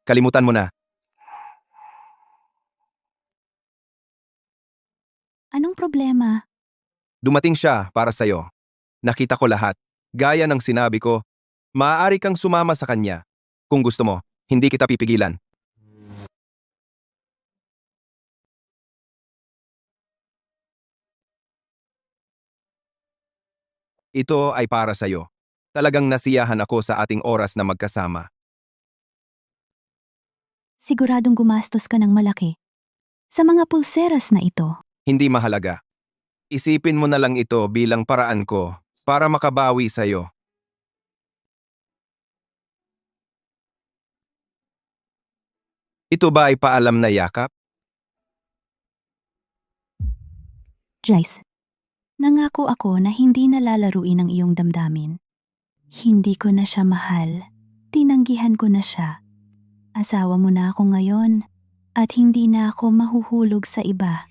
Kalimutan mo na. Anong problema? Dumating siya para sa'yo. Nakita ko lahat. Gaya ng sinabi ko, maaari kang sumama sa kanya. Kung gusto mo, hindi kita pipigilan. Ito ay para sa'yo. Talagang nasiyahan ako sa ating oras na magkasama. Siguradong gumastos ka ng malaki. Sa mga pulseras na ito. Hindi mahalaga. Isipin mo na lang ito bilang paraan ko para makabawi sa'yo. Ito ba ay paalam na yakap? Jace, nangako ako na hindi na lalaruin ang iyong damdamin. Hindi ko na siya mahal. Tinanggihan ko na siya. Asawa mo na ako ngayon at hindi na ako mahuhulog sa iba.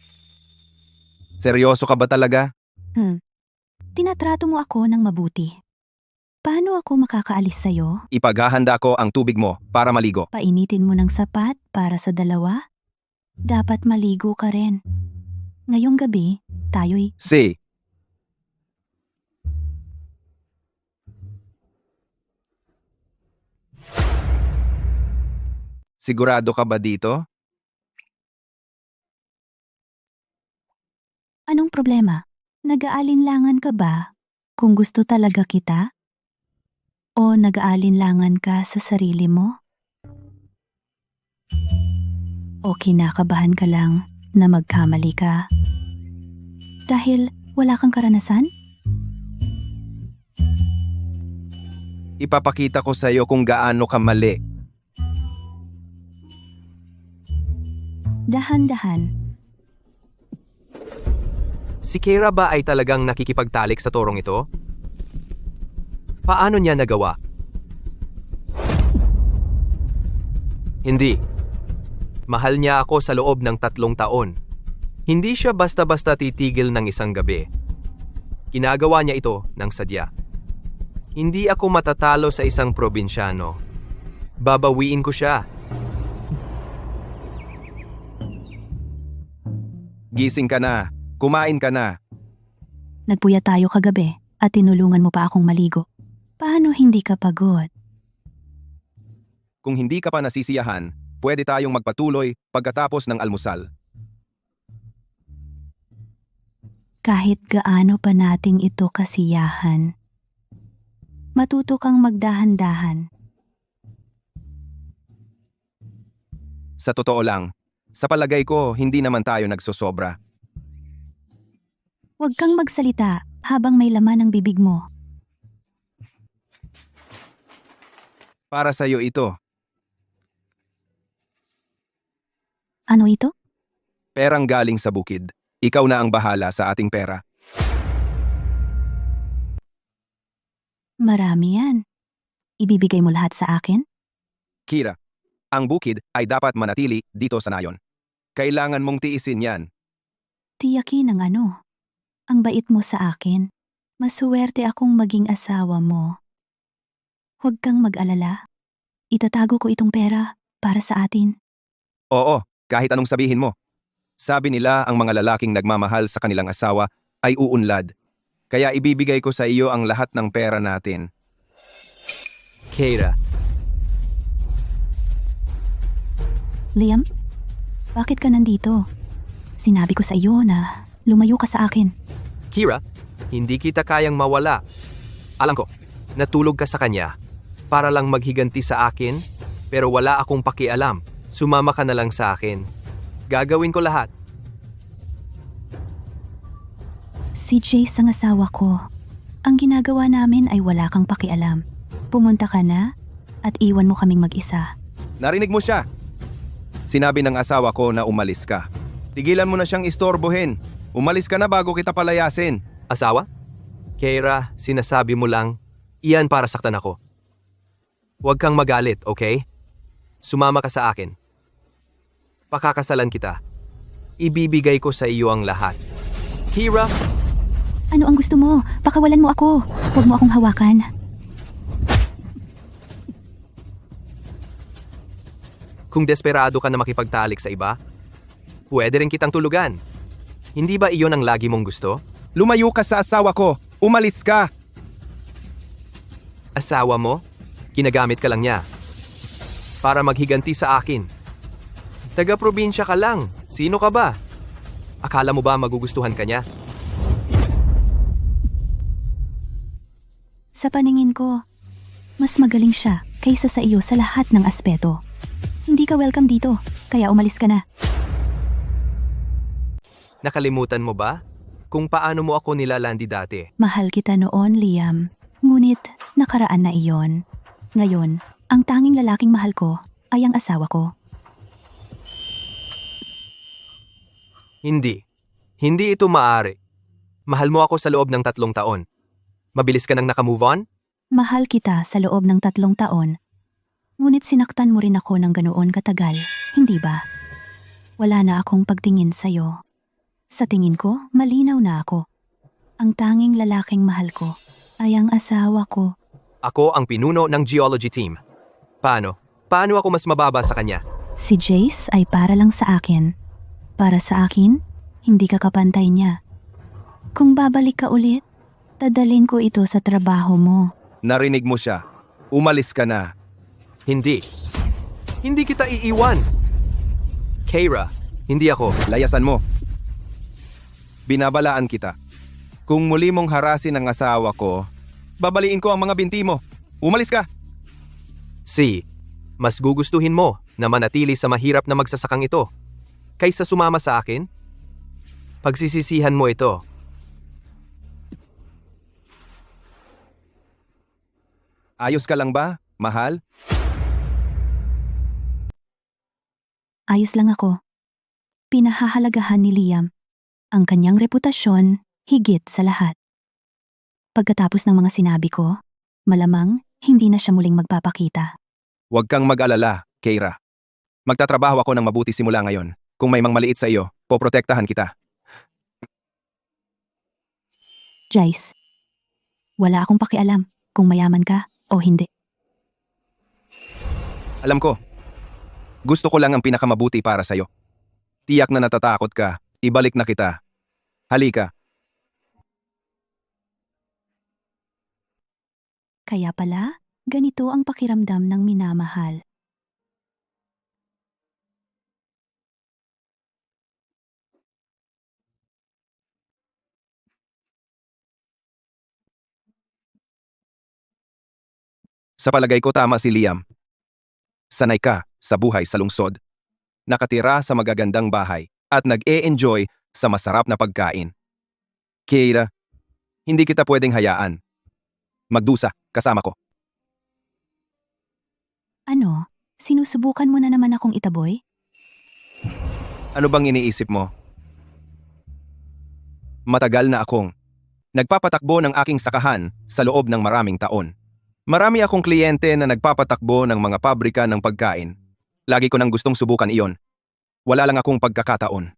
Seryoso ka ba talaga? Tinatrato mo ako ng mabuti. Paano ako makakaalis sa'yo? Ipaghahanda ko ang tubig mo para maligo. Painitin mo ng sapat para sa dalawa? Dapat maligo ka rin. Ngayong gabi, tayo'y... Si. Sigurado ka ba dito? Anong problema? Nag-aalinlangan ka ba kung gusto talaga kita? O nag-aalinlangan ka sa sarili mo? O kinakabahan ka lang na magkamali ka? Dahil wala kang karanasan? Ipapakita ko sa iyo kung gaano ka mali. Dahan-dahan. Si Keira ba ay talagang nakikipagtalik sa torong ito? Paano niya nagawa? Hindi. Mahal niya ako sa loob ng 3 taon. Hindi siya basta-basta titigil ng isang gabi. Ginagawa niya ito ng sadya. Hindi ako matatalo sa isang probinsyano. Babawiin ko siya. Gising ka na. Kumain ka na. Nagpuya tayo kagabi at tinulungan mo pa akong maligo. Paano hindi ka pagod? Kung hindi ka pa nasisiyahan, pwede tayong magpatuloy pagkatapos ng almusal. Kahit gaano pa nating ito kasiyahan, matuto kang magdahan-dahan. Sa totoo lang, sa palagay ko hindi naman tayo nagsosobra. Huwag kang magsalita habang may laman ang bibig mo. Para sa'yo ito. Ano ito? Perang galing sa bukid. Ikaw na ang bahala sa ating pera. Marami yan. Ibibigay mo lahat sa akin? Kira, ang bukid ay dapat manatili dito sa nayon. Kailangan mong tiisin yan. Tiyakin ang ano. Ang bait mo sa akin. Masuwerte akong maging asawa mo. Huwag kang mag-alala. Itatago ko itong pera para sa atin. Oo, kahit anong sabihin mo. Sabi nila ang mga lalaking nagmamahal sa kanilang asawa ay uunlad. Kaya ibibigay ko sa iyo ang lahat ng pera natin. Keira, Liam, bakit ka nandito? Sinabi ko sa iyo na lumayo ka sa akin. Kira, hindi kita kayang mawala. Alam ko, natulog ka sa kanya para lang maghiganti sa akin, pero wala akong pakialam. Sumama ka na lang sa akin. Gagawin ko lahat. Si Jace ang asawa ko. Ang ginagawa namin ay wala kang pakialam. Pumunta ka na at iwan mo kaming mag-isa. Narinig mo siya? Sinabi ng asawa ko na umalis ka. Tigilan mo na siyang istorbohin. Umalis ka na bago kita palayasin. Asawa? Keira, sinasabi mo lang, iyan para saktan ako. Huwag kang magalit, okay? Sumama ka sa akin. Pakakasalan kita. Ibibigay ko sa iyo ang lahat. Keira, Ano ang gusto mo? Pakawalan mo ako. Huwag mo akong hawakan. kung desperado ka na makipagtalik sa iba, pwede rin kitang tulugan. Hindi ba iyon ang lagi mong gusto? Lumayo ka sa asawa ko. Umalis ka. Asawa mo? Ginagamit ka lang niya. Para maghiganti sa akin. Taga-probinsya ka lang. Sino ka ba? Akala mo ba magugustuhan ka niya? Sa paningin ko, mas magaling siya kaysa sa iyo sa lahat ng aspeto. Hindi ka welcome dito, kaya umalis ka na. Nakalimutan mo ba? Kung paano mo ako nilalandi dati. Mahal kita noon, Liam. Ngunit nakaraan na iyon. Ngayon, ang tanging lalaking mahal ko ay ang asawa ko. Hindi. Hindi ito maaari. Mahal mo ako sa loob ng 3 taon. Mabilis ka nang nakamove on? Mahal kita sa loob ng 3 taon. Ngunit sinaktan mo rin ako ng ganoon katagal, hindi ba? Wala na akong pagtingin sa'yo. Sa tingin ko, malinaw na ako. Ang tanging lalaking mahal ko ay ang asawa ko. Ako ang pinuno ng geology team. Paano? Paano ako mas mababa sa kanya? Si Jace ay para lang sa akin. Para sa akin, hindi ka kapantay niya. Kung babalik ka ulit, dadalhin ko ito sa trabaho mo. Narinig mo siya. Umalis ka na. Hindi. Hindi kita iiwan. Keira, hindi ako. Layasan mo. Binabalaan kita. Kung muli mong harasin ang asawa ko, babaliin ko ang mga binti mo. Umalis ka. Si, mas gugustuhin mo na manatili sa mahirap na magsasakang ito kaysa sumama sa akin? Pagsisisihan mo ito. Ayos ka lang ba, mahal? Ayos lang ako. Pinahahalagahan ni Liam ang kanyang reputasyon higit sa lahat. Pagkatapos ng mga sinabi ko, malamang hindi na siya muling magpapakita. Huwag kang mag-alala, Keira. Magtatrabaho ako ng mabuti simula ngayon. Kung may maliit sa iyo, poprotektahan kita. Jace, wala akong pakialam kung mayaman ka o hindi. Alam ko. Gusto ko lang ang pinakamabuti para sa'yo. Tiyak na natatakot ka. Ibalik na kita. Halika. Kaya pala, ganito ang pakiramdam ng minamahal. Sa palagay ko tama si Liam. Sanay ka sa buhay sa lungsod. Nakatira sa magagandang bahay at nag-e-enjoy sa masarap na pagkain. Keira, hindi kita pwedeng hayaan. Magdusa, kasama ko. Ano? Sinusubukan mo na naman akong itaboy? Ano bang iniisip mo? Matagal na akong nagpapatakbo ng aking sakahan sa loob ng maraming taon. Marami akong kliyente na nagpapatakbo ng mga pabrika ng pagkain. Lagi ko nang gustong subukan iyon. Wala lang akong pagkakataon.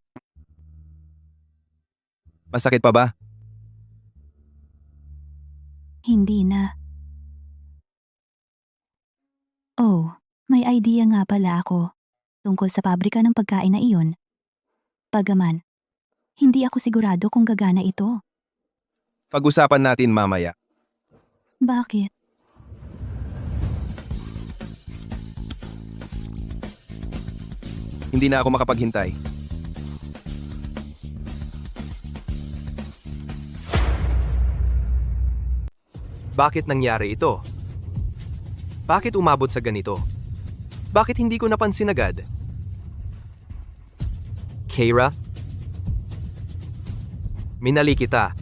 Masakit pa ba? Hindi na. Oh, may idea nga pala ako tungkol sa pabrika ng pagkain na iyon. Pagaman, hindi ako sigurado kung gagana ito. Pag-usapan natin mamaya. Bakit? Hindi na ako makapaghintay. Bakit nangyari ito? Bakit umabot sa ganito? Bakit hindi ko napansin agad? Keira? Minali kita.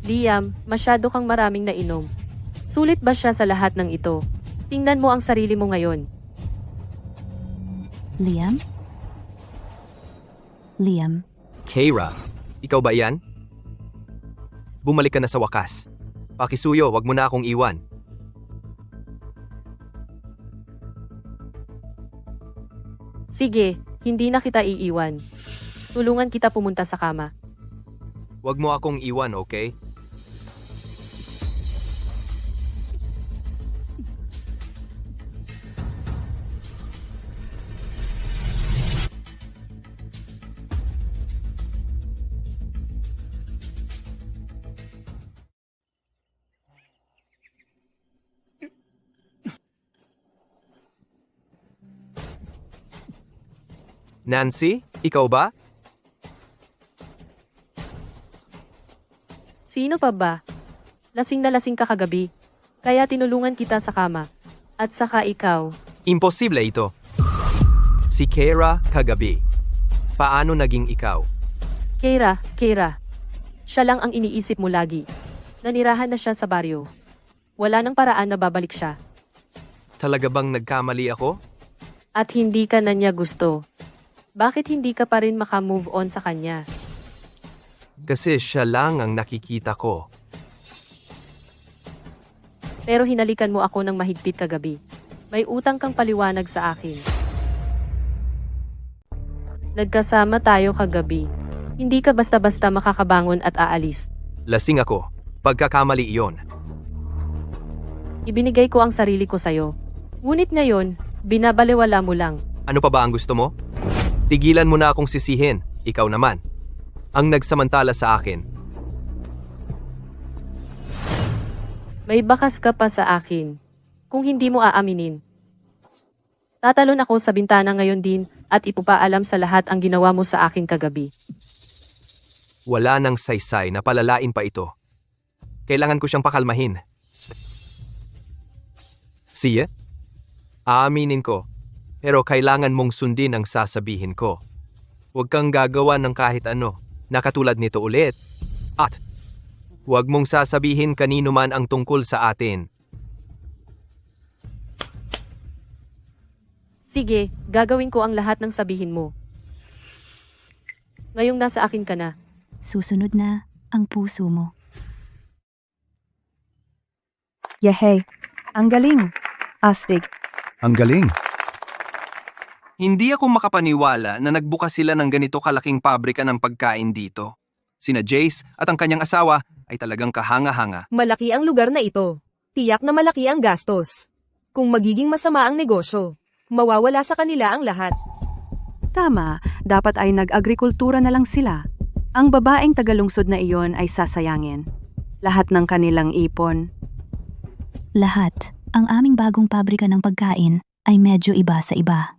Liam, masyado kang maraming nainom. Sulit ba siya sa lahat ng ito? Tingnan mo ang sarili mo ngayon. Liam? Liam, Keira, ikaw ba yan? Bumalik ka na sa wakas. Pakisuyo, wag mo na akong iwan. Sige, hindi na kita iiwan. Tulungan kita pumunta sa kama. Wag mo akong iwan, okay? Nancy, ikaw ba? Sino pa ba? Lasing na lasing ka kagabi. Kaya tinulungan kita sa kama. At saka ikaw. Imposible ito. Si Keira kagabi. Paano naging ikaw? Keira. Siya lang ang iniisip mo lagi. Nanirahan na siya sa baryo. Wala nang paraan na babalik siya. Talaga bang nagkamali ako? At hindi ka na niya gusto. Bakit hindi ka pa rin makamove on sa kanya? Kasi siya lang ang nakikita ko. Pero hinalikan mo ako ng mahigpit kagabi. May utang kang paliwanag sa akin. Nagkasama tayo kagabi. Hindi ka basta-basta makakabangon at aalis. Lasing ako. Pagkakamali iyon. Ibinigay ko ang sarili ko sa'yo. Ngunit ngayon, binabalewala mo lang. Ano pa ba ang gusto mo? Tigilan mo na akong sisihin. Ikaw naman. Ang nagsamantala sa akin. May bakas ka pa sa akin. Kung hindi mo aaminin. Tatalon ako sa bintana ngayon din at ipupaalam sa lahat ang ginawa mo sa akin kagabi. Wala nang saysay na palalain pa ito. Kailangan ko siyang pakalmahin. Siya? Aaminin ko. Pero kailangan mong sundin ang sasabihin ko. Huwag kang gagawa ng kahit ano na katulad nito ulit. At huwag mong sasabihin kanino man ang tungkol sa atin. Sige, gagawin ko ang lahat ng sabihin mo. Ngayong nasa akin ka na. susunod na ang puso mo. Yehey, ang galing. Astig. Ang galing. Hindi ako makapaniwala na nagbukas sila ng ganito kalaking pabrika ng pagkain dito. Sina Jace at ang kanyang asawa ay talagang kahanga-hanga. Malaki ang lugar na ito. Tiyak na malaki ang gastos. Kung magiging masama ang negosyo, mawawala sa kanila ang lahat. Tama, dapat ay nag-agrikultura na lang sila. Ang babaeng tagalungsod na iyon ay sasayangin. Lahat ng kanilang ipon. Lahat, ang aming bagong pabrika ng pagkain ay medyo iba sa iba.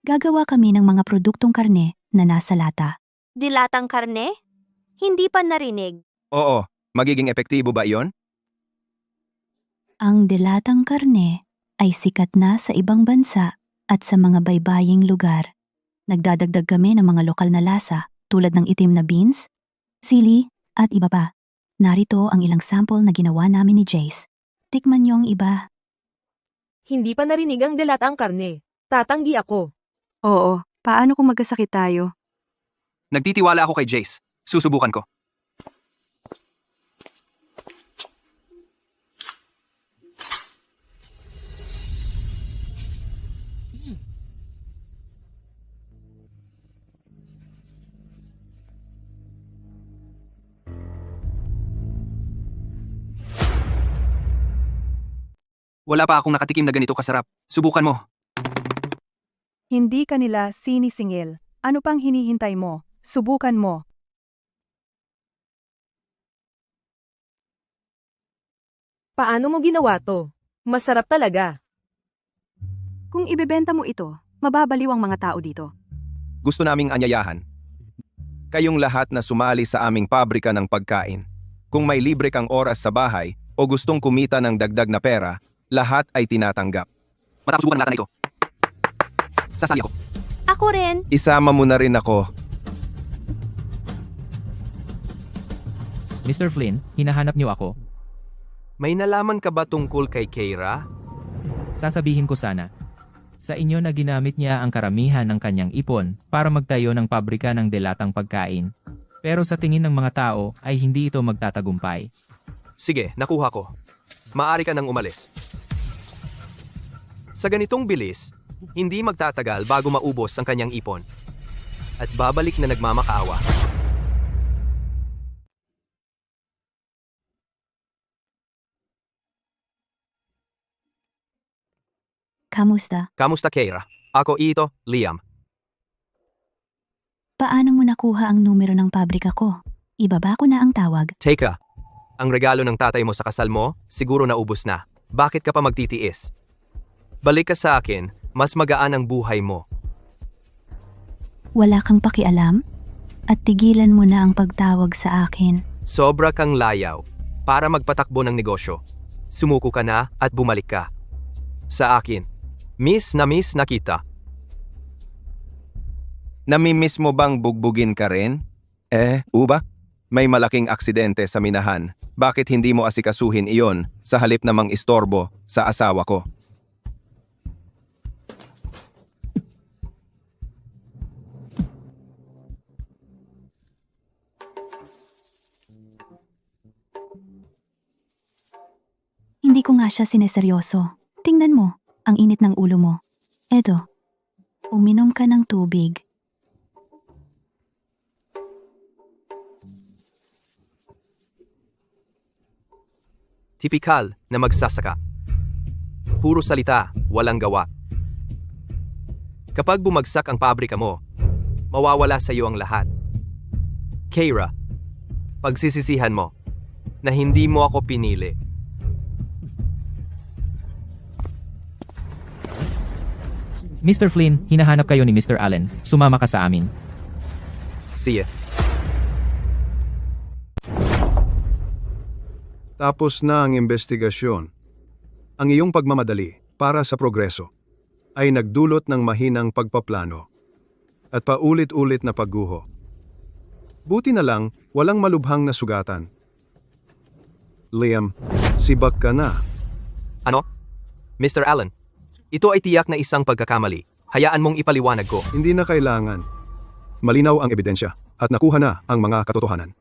Gagawa kami ng mga produktong karne na nasa lata. Dilatang karne? Hindi pa narinig. Oo, magiging epektibo ba iyon? Ang dilatang karne ay sikat na sa ibang bansa at sa mga baybaying lugar. Nagdadagdag kami ng mga lokal na lasa tulad ng itim na beans, sili at iba pa. Narito ang ilang sample na ginawa namin ni Jace. Tikman niyo ang iba. Hindi pa narinig ang dilatang karne. Tatanggi ako. Oo, paano kung magkasakit tayo? Nagtitiwala ako kay Jace. Susubukan ko. Wala pa akong nakatikim na ganito kasarap. Subukan mo. Hindi ka nila sinisingil. Ano pang hinihintay mo? Subukan mo. Paano mo ginawa to? Masarap talaga. Kung ibebenta mo ito, mababaliw ang mga tao dito. Gusto naming anyayahan. Kayong lahat na sumali sa aming pabrika ng pagkain. Kung may libre kang oras sa bahay o gustong kumita ng dagdag na pera, lahat ay tinatanggap. Matapos subukan natin ito. Sasali ako. Ako rin. Isama mo na rin ako. Mr. Flynn, hinahanap niyo ako? May nalaman ka ba tungkol kay Keira? Sasabihin ko sana. Sa inyo na ginamit niya ang karamihan ng kanyang ipon para magtayo ng pabrika ng delatang pagkain. Pero sa tingin ng mga tao ay hindi ito magtatagumpay. Sige, nakuha ko. Maaari ka nang umalis. Sa ganitong bilis, hindi magtatagal bago maubos ang kanyang ipon. At babalik na nagmamakaawa. Kamusta? Kamusta, Keira? Ako ito, Liam. Paano mo nakuha ang numero ng pabrika ko? Ibaba ko na ang tawag. Teka, ang regalo ng tatay mo sa kasal mo, siguro naubos na. Bakit ka pa magtitiis? Balik ka sa akin, mas magaan ang buhay mo. Wala kang pakialam? At tigilan mo na ang pagtawag sa akin. Sobra kang layaw para magpatakbo ng negosyo. Sumuko ka na at bumalik ka. Sa akin, miss na kita. Namimiss mo bang bugbugin ka rin? Uba? May malaking aksidente sa minahan. Bakit hindi mo asikasuhin iyon sa halip namang istorbo sa asawa ko? Hindi ko nga siya sineseryoso. Tingnan mo, ang init ng ulo mo. Edo, uminom ka ng tubig. Tipikal na magsasaka. Puro salita, walang gawa. Kapag bumagsak ang pabrika mo, mawawala sa iyo ang lahat. Keira, pagsisisihan mo na hindi mo ako pinili. Mr. Flynn, hinahanap kayo ni Mr. Allen. Sumama ka sa amin. See ya. Tapos na ang investigasyon. Ang iyong pagmamadali para sa progreso ay nagdulot ng mahinang pagpaplano at paulit-ulit na pagguho. Buti na lang walang malubhang na sugatan. Liam, sibak ka na. Ano? Mr. Allen, ito ay tiyak na isang pagkakamali. Hayaan mong ipaliwanag ko. Hindi na kailangan. Malinaw ang ebidensya at nakuha na ang mga katotohanan.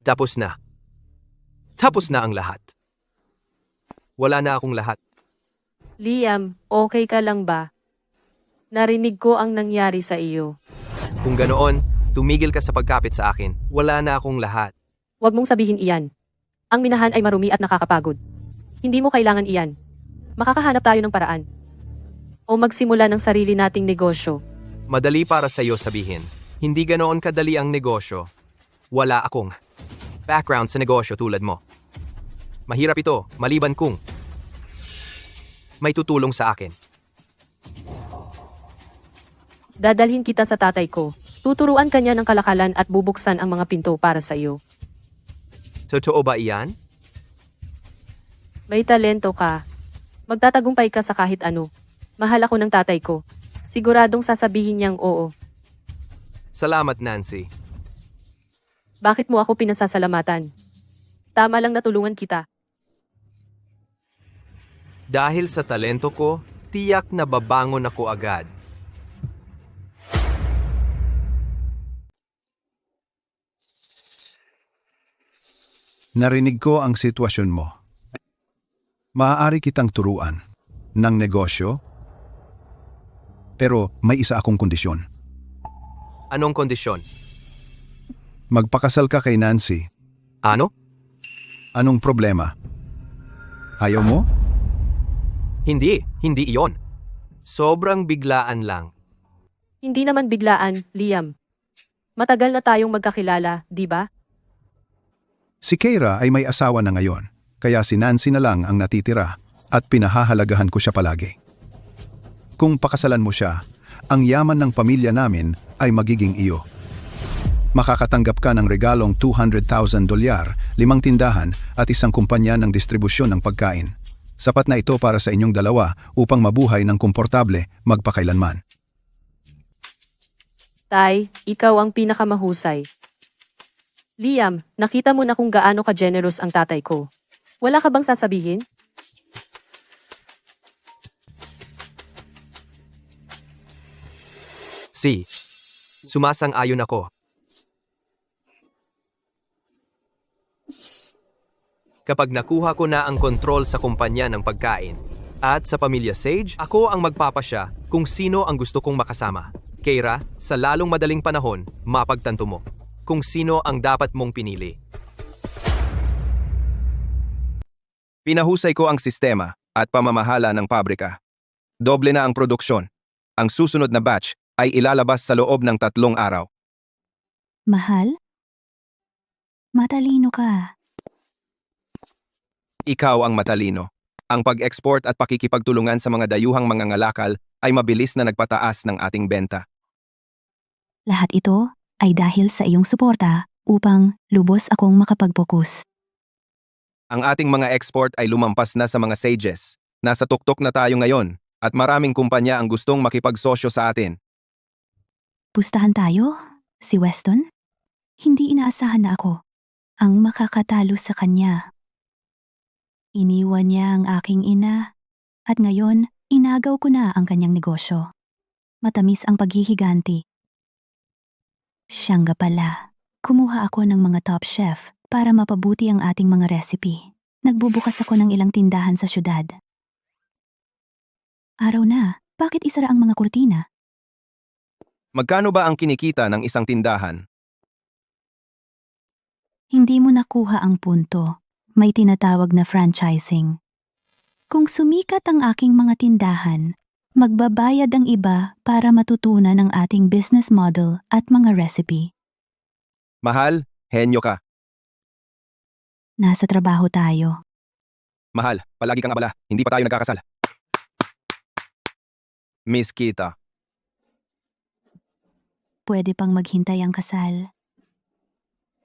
Tapos na. Tapos na ang lahat. Wala na akong lahat. Liam, okay ka lang ba? Narinig ko ang nangyari sa iyo. Kung ganoon, tumigil ka sa pagkapit sa akin. Wala na akong lahat. Huwag mong sabihin iyan. Ang minahan ay marumi at nakakapagod. Hindi mo kailangan iyan. Makakahanap tayo ng paraan. O magsimula ng sarili nating negosyo. Madali para sa iyo sabihin. Hindi ganoon kadali ang negosyo. Wala akong background sa negosyo tulad mo. Mahirap ito, maliban kung may tutulong sa akin. Dadalhin kita sa tatay ko. Tuturuan kanya ng kalakalan at bubuksan ang mga pinto para sa iyo. Totoo ba iyan? May talento ka. Magtatagumpay ka sa kahit ano. Mahal ako ng tatay ko. Siguradong sasabihin niyang oo. Salamat, Nancy. Bakit mo ako pinasasalamatan? Tama lang natulungan kita. Dahil sa talento ko, tiyak na babangon ako agad. Narinig ko ang sitwasyon mo. Maaari kitang turuan ng negosyo, pero may isa akong kondisyon. Anong kondisyon? Magpakasal ka kay Nancy Ano? Anong problema? Ayaw mo? Hindi iyon. Sobrang biglaan lang. Hindi naman biglaan, Liam. Matagal na tayong magkakilala, di ba? Si Keira ay may asawa na ngayon, kaya si Nancy na lang ang natitira at pinahahalagahan ko siya palagi. Kung pakasalan mo siya, ang yaman ng pamilya namin ay magiging iyo. Makakatanggap ka ng regalong $200,000, 5 tindahan at isang kumpanya ng distribusyon ng pagkain. Sapat na ito para sa inyong dalawa upang mabuhay ng komportable magpakailanman. Tay, ikaw ang pinakamahusay. Liam, nakita mo na kung gaano ka-generous ang tatay ko. Wala ka bang sasabihin? Sumasang-ayon ako. Kapag nakuha ko na ang kontrol sa kumpanya ng pagkain at sa pamilya Sage, ako ang magpapasya kung sino ang gusto kong makasama. Keira, sa lalong madaling panahon, mapagtanto mo kung sino ang dapat mong pinili. Pinahusay ko ang sistema at pamamahala ng pabrika. Doble na ang produksyon. Ang susunod na batch ay ilalabas sa loob ng 3 araw. Mahal? Matalino ka. Ikaw ang matalino. Ang pag-export at pakikipagtulungan sa mga dayuhang mangangalakal ay mabilis na nagpataas ng ating benta. Lahat ito ay dahil sa iyong suporta upang lubos akong makapag-focus. Ang ating mga export ay lumampas na sa mga Sages. Nasa tuktok na tayo ngayon at maraming kumpanya ang gustong makipagsosyo sa atin. Pustahan tayo? Si Weston? Hindi inaasahan na ako ang makakatalo sa kanya. Iniwan niya ang aking ina at ngayon inagaw ko na ang kanyang negosyo. Matamis ang paghihiganti. Siyang nga pala, kumuha ako ng mga top chef para mapabuti ang ating mga recipe. Nagbubukas ako ng ilang tindahan sa syudad. Araw na, bakit isara ang mga kurtina? Magkano ba ang kinikita ng isang tindahan? Hindi mo nakuha ang punto. May tinatawag na franchising. Kung sumikat ang aking mga tindahan, magbabayad ang iba para matutunan ang ating business model at mga recipe. Mahal, henyo ka. Nasa trabaho tayo. Mahal, palagi kang abala. Hindi pa tayo nagkakasal. Miss Kita. Pwede pang maghintay ang kasal.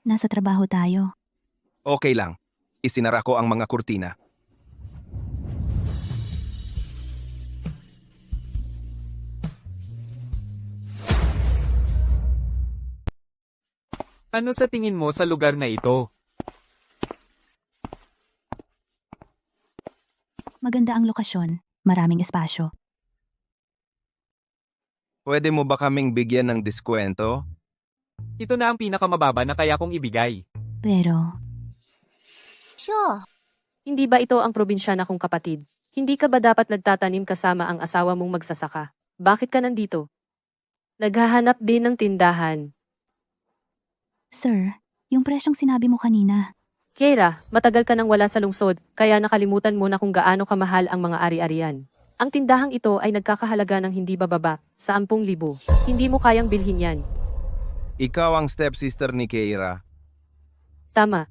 Nasa trabaho tayo. Okay lang. Isinara ko ang mga kurtina. Ano sa tingin mo sa lugar na ito? Maganda ang lokasyon. Maraming espasyo. Pwede mo ba kaming bigyan ng diskwento? Ito na ang pinakamababa na kaya kong ibigay. Pero, Hindi ba ito ang probinsyana kong kapatid? Hindi ka ba dapat nagtatanim kasama ang asawa mong magsasaka? Bakit ka nandito? Naghahanap din ng tindahan. sir, yung presyong sinabi mo kanina. Keira, matagal ka nang wala sa lungsod, kaya nakalimutan mo na kung gaano kamahal ang mga ari-arian. Ang tindahang ito ay nagkakahalaga ng hindi bababa, sa 10,000. Hindi mo kayang bilhin yan. Ikaw ang stepsister ni Keira. Tama.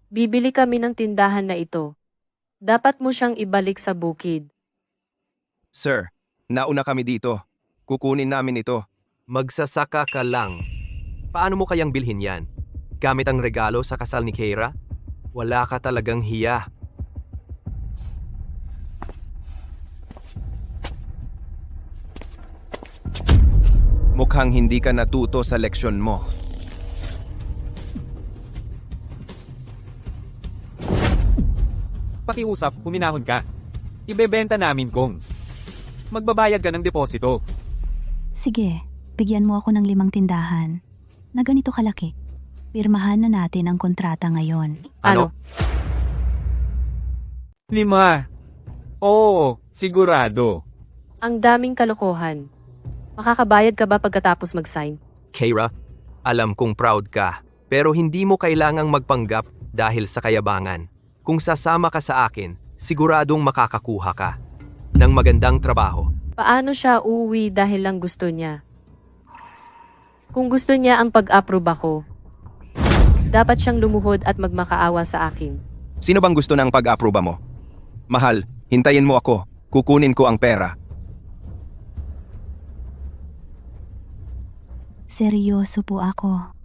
Bibili kami ng tindahan na ito. Dapat mo siyang ibalik sa bukid. Sir, nauna kami dito. Kukunin namin ito. Magsasaka ka lang. Paano mo kayang bilhin yan? Gamit ang regalo sa kasal ni Keira? Wala ka talagang hiya. Mukhang hindi ka natuto sa leksyon mo. Pakiusap, huminahon ka. Ibebenta namin kung magbabayad ka ng deposito. Sige, bigyan mo ako ng 5 tindahan. Na ganito kalaki. Pirmahan na natin ang kontrata ngayon. Ano? 5. Oo, sigurado. Ang daming kalokohan. Makakabayad ka ba pagkatapos mag-sign? Keira, alam kong proud ka. Pero hindi mo kailangang magpanggap dahil sa kayabangan. Kung sasama ka sa akin, siguradong makakakuha ka ng magandang trabaho. Paano siya uuwi dahil lang gusto niya? Kung gusto niya ang pag-approve ako, dapat siyang lumuhod at magmakaawa sa akin. Sino bang gusto ng pag-aproba mo? Mahal, hintayin mo ako. Kukunin ko ang pera. Seryoso po ako.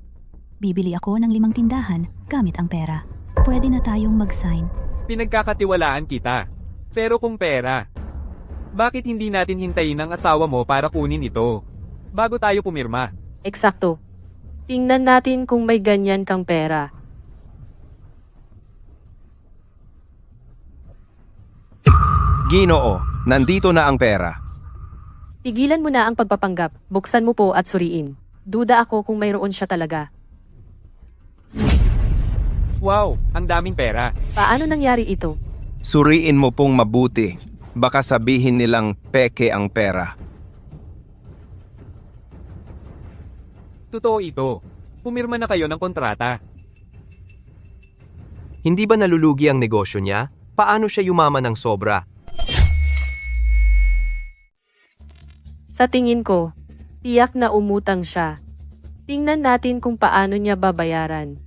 Bibili ako ng 5 tindahan gamit ang pera. Pwede na tayong mag-sign. Pinagkakatiwalaan kita. Pero kung pera, bakit hindi natin hintayin ang asawa mo para kunin ito? Bago tayo pumirma. Eksakto. Tingnan natin kung may ganyan kang pera. Ginoo, nandito na ang pera. Tigilan mo na ang pagpapanggap. Buksan mo po at suriin. Duda ako kung mayroon siya talaga. Wow, ang daming pera. Paano nangyari ito? Suriin mo pong mabuti. Baka sabihin nilang peke ang pera. Totoo ito. Pumirma na kayo ng kontrata. Hindi ba nalulugi ang negosyo niya? Paano siya yumaman ng sobra? Sa tingin ko, tiyak na umutang siya. Tingnan natin kung paano niya babayaran.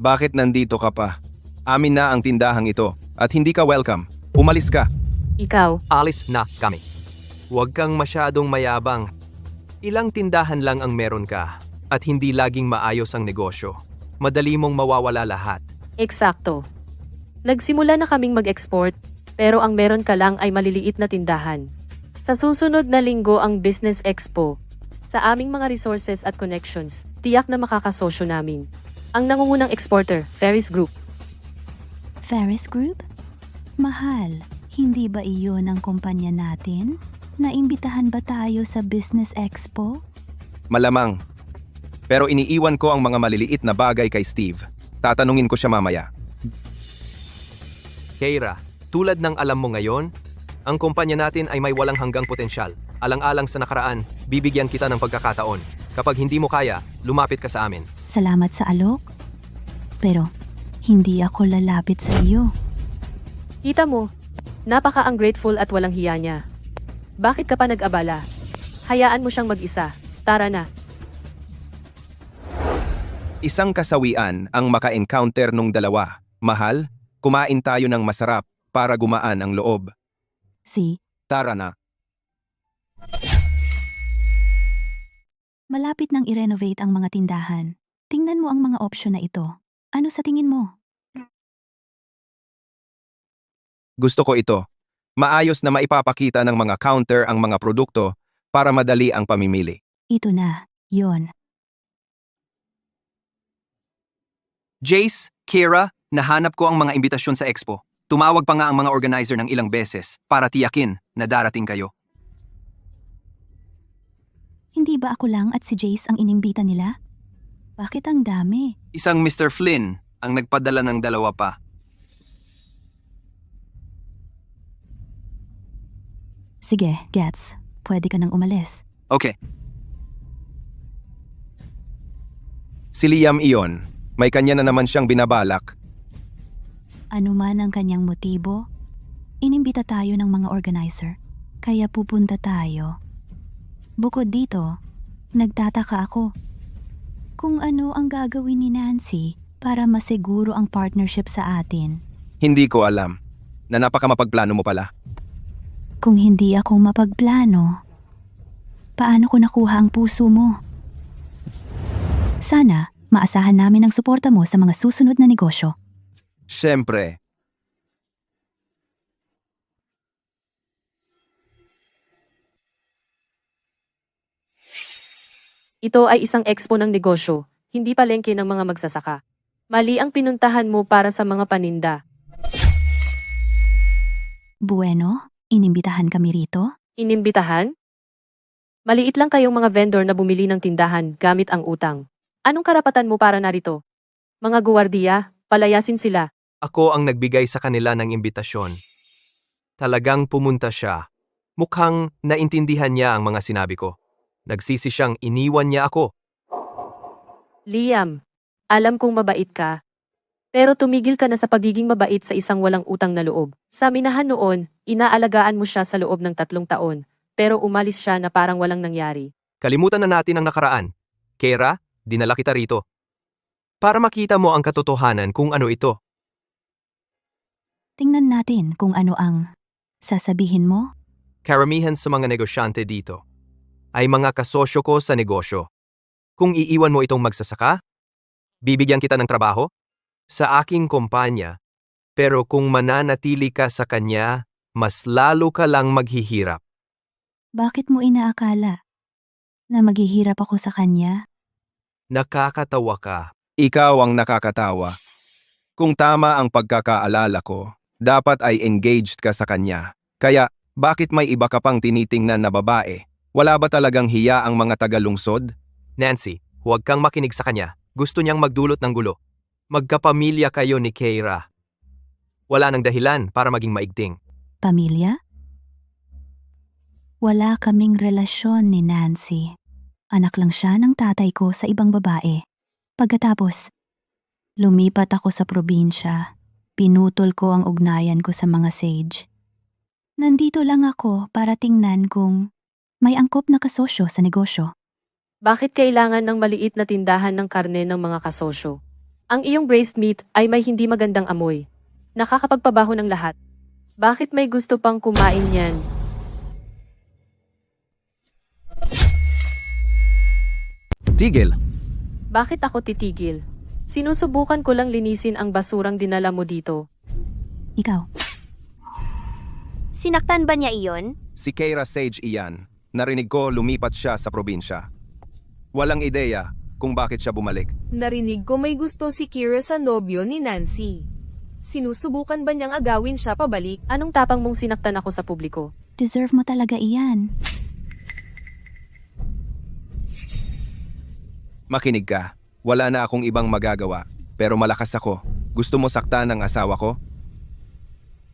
Bakit nandito ka pa? Amin na ang tindahang ito at hindi ka welcome. Umalis ka. Ikaw, Alis na kami. Huwag kang masyadong mayabang. Ilang tindahan lang ang meron ka at hindi laging maayos ang negosyo. Madali mong mawawala lahat. eksakto. Nagsimula na kaming mag-export, pero ang meron ka lang ay maliliit na tindahan. Sa susunod na linggo ang Business Expo. Sa aming mga resources at connections, tiyak na makakasosyo namin. Ang nangungunang exporter, Ferris Group. Ferris Group? Mahal, hindi ba iyon ang kumpanya natin? Naimbitahan ba tayo sa Business Expo? Malamang. Pero iniiwan ko ang mga maliliit na bagay kay Steve. Tatanungin ko siya mamaya. Keira, tulad ng alam mo ngayon, ang kumpanya natin ay may walang hanggang potensyal. Alang-alang sa nakaraan, bibigyan kita ng pagkakataon. Kapag hindi mo kaya, lumapit ka sa amin. Salamat sa alok. Pero, hindi ako lalapit sa iyo. Kita mo, napaka-ungrateful at walang hiya niya. Bakit ka pa nag-abala? Hayaan mo siyang mag-isa. Tara na. Isang kasawian ang maka-encounter nung dalawa. Mahal, kumain tayo ng masarap para gumaan ang loob. Tara na. Malapit nang i-renovate ang mga tindahan. Tingnan mo ang mga opsyon na ito. Ano sa tingin mo? Gusto ko ito. Maayos na maipapakita ng mga counter ang mga produkto para madali ang pamimili. Ito na, yon. Jace, Keira, nahanap ko ang mga imbitasyon sa expo. Tumawag pa nga ang mga organizer ng ilang beses para tiyakin na darating kayo. Hindi ba ako lang at si Jace ang inimbita nila? Bakit ang dami? Isang Mr. Flynn ang nagpadala ng 2 pa. Sige, gets. Pwede ka nang umalis. Okay. Si Liam iyon. May kanya na naman siyang binabalak. Ano man ang kanyang motibo, inimbita tayo ng mga organizer. Kaya pupunta tayo. Bukod dito, nagtataka ako. Kung ano ang gagawin ni Nancy para masiguro ang partnership sa atin. Hindi ko alam na napakamapagplano mo pala. Kung hindi ako mapagplano, paano ko nakuha ang puso mo? Sana, maasahan namin ang suporta mo sa mga susunod na negosyo. Siyempre. Ito ay isang expo ng negosyo, hindi palengke ng mga magsasaka. Mali ang pinuntahan mo para sa mga paninda. Bueno, inimbitahan kami rito? Inimbitahan? Maliit lang kayong mga vendor na bumili ng tindahan gamit ang utang. Anong karapatan mo para narito? Mga guwardiya, palayasin sila. Ako ang nagbigay sa kanila ng imbitasyon. Talagang pumunta siya. Mukhang naintindihan niya ang mga sinabi ko. Nagsisi siyang iniwan niya ako. Liam, alam kong mabait ka. Pero tumigil ka na sa pagiging mabait sa isang walang utang na loob. Sa minahan noon, inaalagaan mo siya sa loob ng 3 taon, pero umalis siya na parang walang nangyari. Kalimutan na natin ang nakaraan. Kera, dinala kita rito. Para makita mo ang katotohanan kung ano ito. Tingnan natin kung ano ang sasabihin mo. Karamihan sa mga negosyante dito ay mga kasosyo ko sa negosyo. Kung iiwan mo itong magsasaka, bibigyan kita ng trabaho sa aking kumpanya, pero kung mananatili ka sa kanya, mas lalo ka lang maghihirap. Bakit mo inaakala na maghihirap ako sa kanya? Nakakatawa ka. Ikaw ang nakakatawa. Kung tama ang pagkakaalala ko, dapat ay engaged ka sa kanya. Kaya, bakit may iba ka pang tinitingnan na babae? Wala ba talagang hiya ang mga tagalungsod? Nancy, huwag kang makinig sa kanya. Gusto niyang magdulot ng gulo. Magkapamilya kayo ni Keira. Wala nang dahilan para maging maigting. Pamilya? Wala kaming relasyon ni Nancy. Anak lang siya ng tatay ko sa ibang babae. Pagkatapos, lumipat ako sa probinsya. Pinutol ko ang ugnayan ko sa mga sage. Nandito lang ako para tingnan kung may angkop na kasosyo sa negosyo. Bakit kailangan ng maliit na tindahan ng karne ng mga kasosyo? Ang iyong braised meat ay may hindi magandang amoy. Nakakapagpabaho ng lahat. Bakit may gusto pang kumain yan? Tigil! Bakit ako titigil? Sinusubukan ko lang linisin ang basurang dinala mo dito. Ikaw, Sinaktan ba niya iyon? Si Keira Sage iyan. Narinig ko lumipat siya sa probinsya. Walang ideya kung bakit siya bumalik. Narinig ko may gusto si Kira sa nobyo ni Nancy. Sinusubukan ba niyang agawin siya pabalik? Anong tapang mong sinaktan ako sa publiko? deserve mo talaga iyan. Makinig ka. Wala na akong ibang magagawa. Pero malakas ako. Gusto mo saktan ang asawa ko?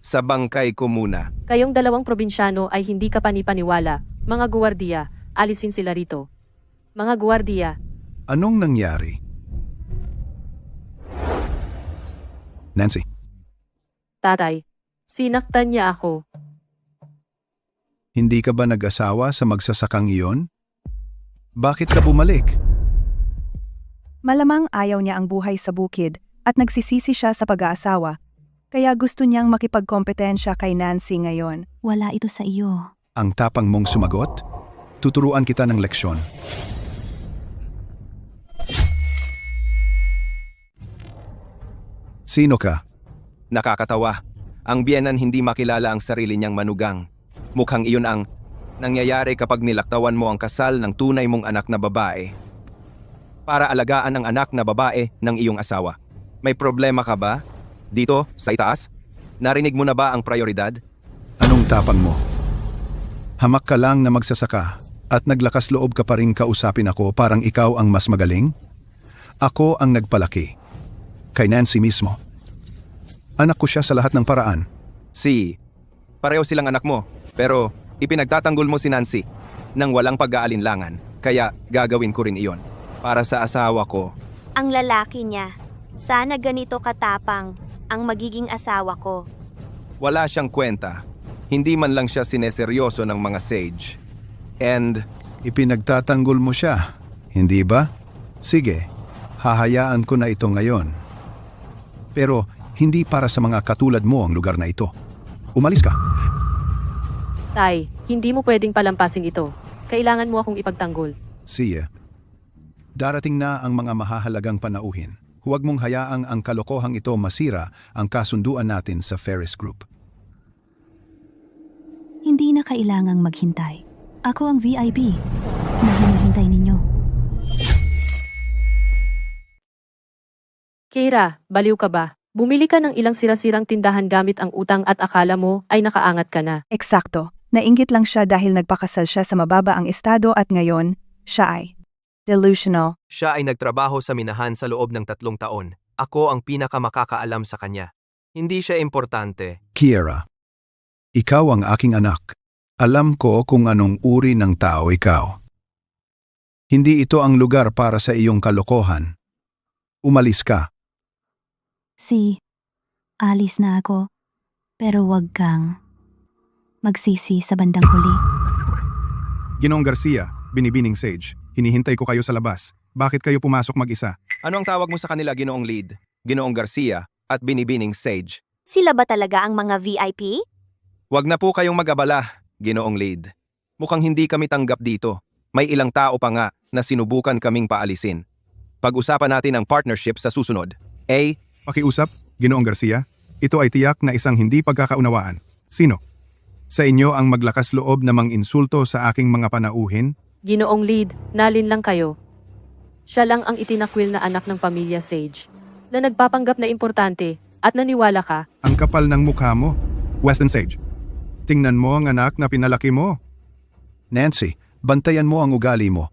Sa bangkay ko muna. Kayong dalawang probinsyano ay hindi ka panipaniwala. Mga guwardiya, alisin sila rito. Mga guwardiya. Anong nangyari? Nancy, Tatay, sinaktan niya ako. hindi ka ba nag-asawa sa magsasakang iyon? Bakit ka bumalik? Malamang ayaw niya ang buhay sa bukid at nagsisisi siya sa pag-aasawa. Kaya gusto niyang makipagkompetensya kay Nancy ngayon. Wala ito sa iyo. Ang tapang mong sumagot? Tuturuan kita ng leksyon. Sino ka? Nakakatawa. Ang biyenan hindi makilala ang sarili niyang manugang. Mukhang iyon ang nangyayari kapag nilaktawan mo ang kasal ng tunay mong anak na babae. Para alagaan ang anak na babae ng iyong asawa. May problema ka ba? Dito, sa itaas? Narinig mo na ba ang prioridad? Anong tapang mo? Hamak ka lang na magsasaka at naglakas loob ka pa rin kausapin ako parang ikaw ang mas magaling? Ako ang nagpalaki. Kay Nancy mismo. Anak ko siya sa lahat ng paraan. Pareho silang anak mo, pero ipinagtatanggol mo si Nancy nang walang pag-aalinlangan. Kaya gagawin ko rin iyon para sa asawa ko. Ang lalaki niya. Sana ganito katapang ang magiging asawa ko. Wala siyang kwenta. Hindi man lang siya sineseryoso ng mga sage. And Ipinagtatanggol mo siya, hindi ba? Sige, hahayaan ko na ito ngayon. Pero hindi para sa mga katulad mo ang lugar na ito. Umalis ka. Tay, hindi mo pwedeng palampasin ito. Kailangan mo akong ipagtanggol. Siya. Darating na ang mga mahahalagang panauhin. Huwag mong hayaang ang kalokohang ito masira ang kasunduan natin sa Ferris Group. Hindi na kailangang maghintay. Ako ang VIP na hinihintay ninyo. Keira, baliw ka ba? Bumili ka ng ilang sira-sirang tindahan gamit ang utang at akala mo ay nakaangat ka na. Eksakto. Nainggit lang siya dahil nagpakasal siya sa mababa ang estado at ngayon, siya ay delusional. Siya ay nagtrabaho sa minahan sa loob ng 3 taon. Ako ang pinakamakakaalam sa kanya. Hindi siya importante. Kiera, ikaw ang aking anak. Alam ko kung anong uri ng tao ikaw. Hindi ito ang lugar para sa iyong kalokohan. Umalis ka. Alis na ako. Pero wag kang magsisi sa bandang huli. Ginoong Garcia, Binibining Sage, hinihintay ko kayo sa labas. Bakit kayo pumasok mag-isa? Ano ang tawag mo sa kanila, Ginoong Lead, Ginoong Garcia, at Binibining Sage? Sila ba talaga ang mga VIP? Huwag na po kayong mag-abala, Ginoong Lead. Mukhang hindi kami tanggap dito. May ilang tao pa nga na sinubukan kaming paalisin. Pag-usapan natin ang partnership sa susunod. Pakiusap, Ginoong Garcia. Ito ay tiyak na isang hindi pagkakaunawaan. Sino? Sa inyo ang maglakas loob na mang-insulto sa aking mga panauhin? Ginoong Lead, nalin lang kayo. Siya lang ang itinakwil na anak ng pamilya Sage, na nagpapanggap na importante at naniwala ka. Ang kapal ng mukha mo, Weston Sage. Tingnan mo ang anak na pinalaki mo. Nancy, bantayan mo ang ugali mo.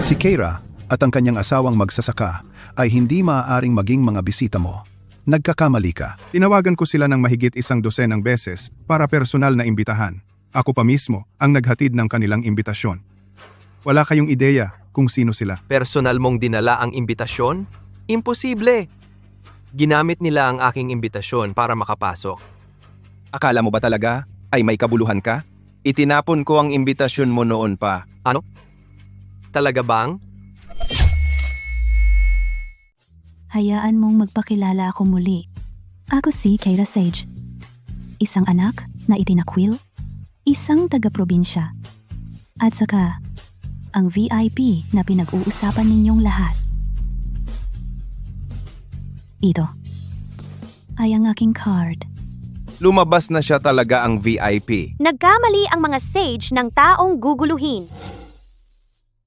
Si Keira at ang kanyang asawang magsasaka ay hindi maaaring maging mga bisita mo. Nagkakamali ka. Tinawagan ko sila ng mahigit 100 beses para personal na imbitahan. Ako pa mismo ang naghatid ng kanilang imbitasyon. Wala kayong ideya kung sino sila. Personal mong dinala ang imbitasyon? Imposible! Ginamit nila ang aking imbitasyon para makapasok. Akala mo ba talaga ay may kabuluhan ka? Itinapon ko ang imbitasyon mo noon pa. Ano? Talaga bang? Hayaan mong magpakilala ako muli. Ako si Keira Sage. Isang anak na itinakwil, isang taga-probinsya, at saka ang VIP na pinag-uusapan ninyong lahat. Ito ay ang aking card. Lumabas na siya talaga ang VIP. Nagkamali ang mga Sage ng taong guguluhin.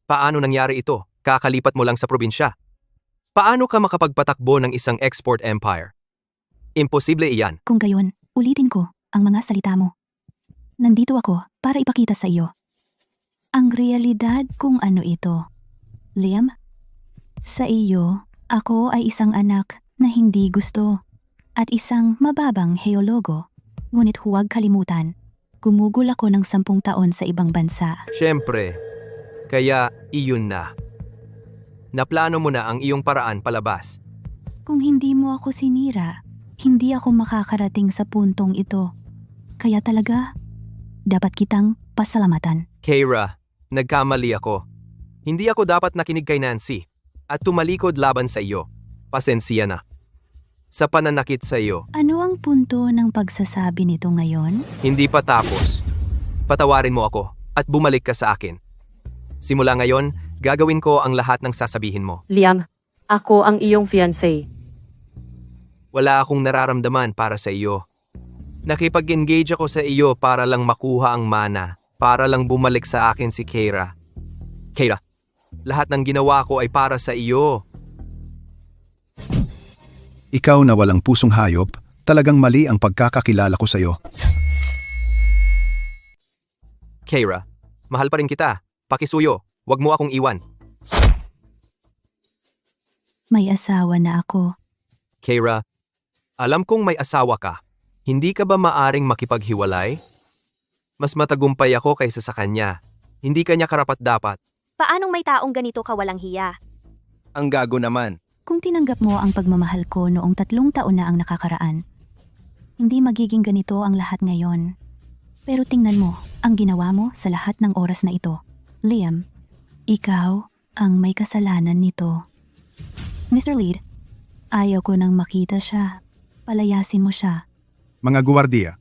Paano nangyari ito? Kakalipat mo lang sa probinsya. Paano ka makapagpatakbo ng isang export empire? Imposible iyan. Kung gayon, ulitin ko ang mga salita mo. Nandito ako para ipakita sa iyo ang realidad kung ano ito. Liam, sa iyo, ako ay isang anak na hindi gusto at isang mababang heologo. Ngunit huwag kalimutan, gumugol ako ng 10 taon sa ibang bansa. Siyempre, kaya iyon na. Naplano mo na ang iyong paraan palabas. Kung hindi mo ako sinira, hindi ako makakarating sa puntong ito. Kaya talaga, dapat kitang pasalamatan. Keira, nagkamali ako. Hindi ako dapat nakinig kay Nancy at tumalikod laban sa iyo. Pasensya na. Sa pananakit sa iyo. Ano ang punto ng pagsasabi nito ngayon? Hindi pa tapos. Patawarin mo ako at bumalik ka sa akin. Simula ngayon, gagawin ko ang lahat ng sasabihin mo. Liam, ako ang iyong fiancé. Wala akong nararamdaman para sa iyo. Nakipag-engage ako sa iyo para lang makuha ang mana, para lang bumalik sa akin si Keira. Keira, lahat ng ginawa ko ay para sa iyo. Ikaw na walang pusong hayop, talagang mali ang pagkakakilala ko sa iyo. Keira, mahal pa rin kita. Pakisuyo, wag mo akong iwan. May asawa na ako. Keira, alam kong may asawa ka. Hindi ka ba maaring makipaghiwalay? Mas matagumpay ako kaysa sa kanya. Hindi kanya karapat-dapat. Paanong may taong ganito kawalang hiya? Ang gago naman. Kung tinanggap mo ang pagmamahal ko noong 3 taon na ang nakakaraan, hindi magiging ganito ang lahat ngayon. Pero tingnan mo ang ginawa mo sa lahat ng oras na ito. Liam, ikaw ang may kasalanan nito. Mr. Lead, ayaw ko nang makita siya. Palayasin mo siya. Mga guwardiya.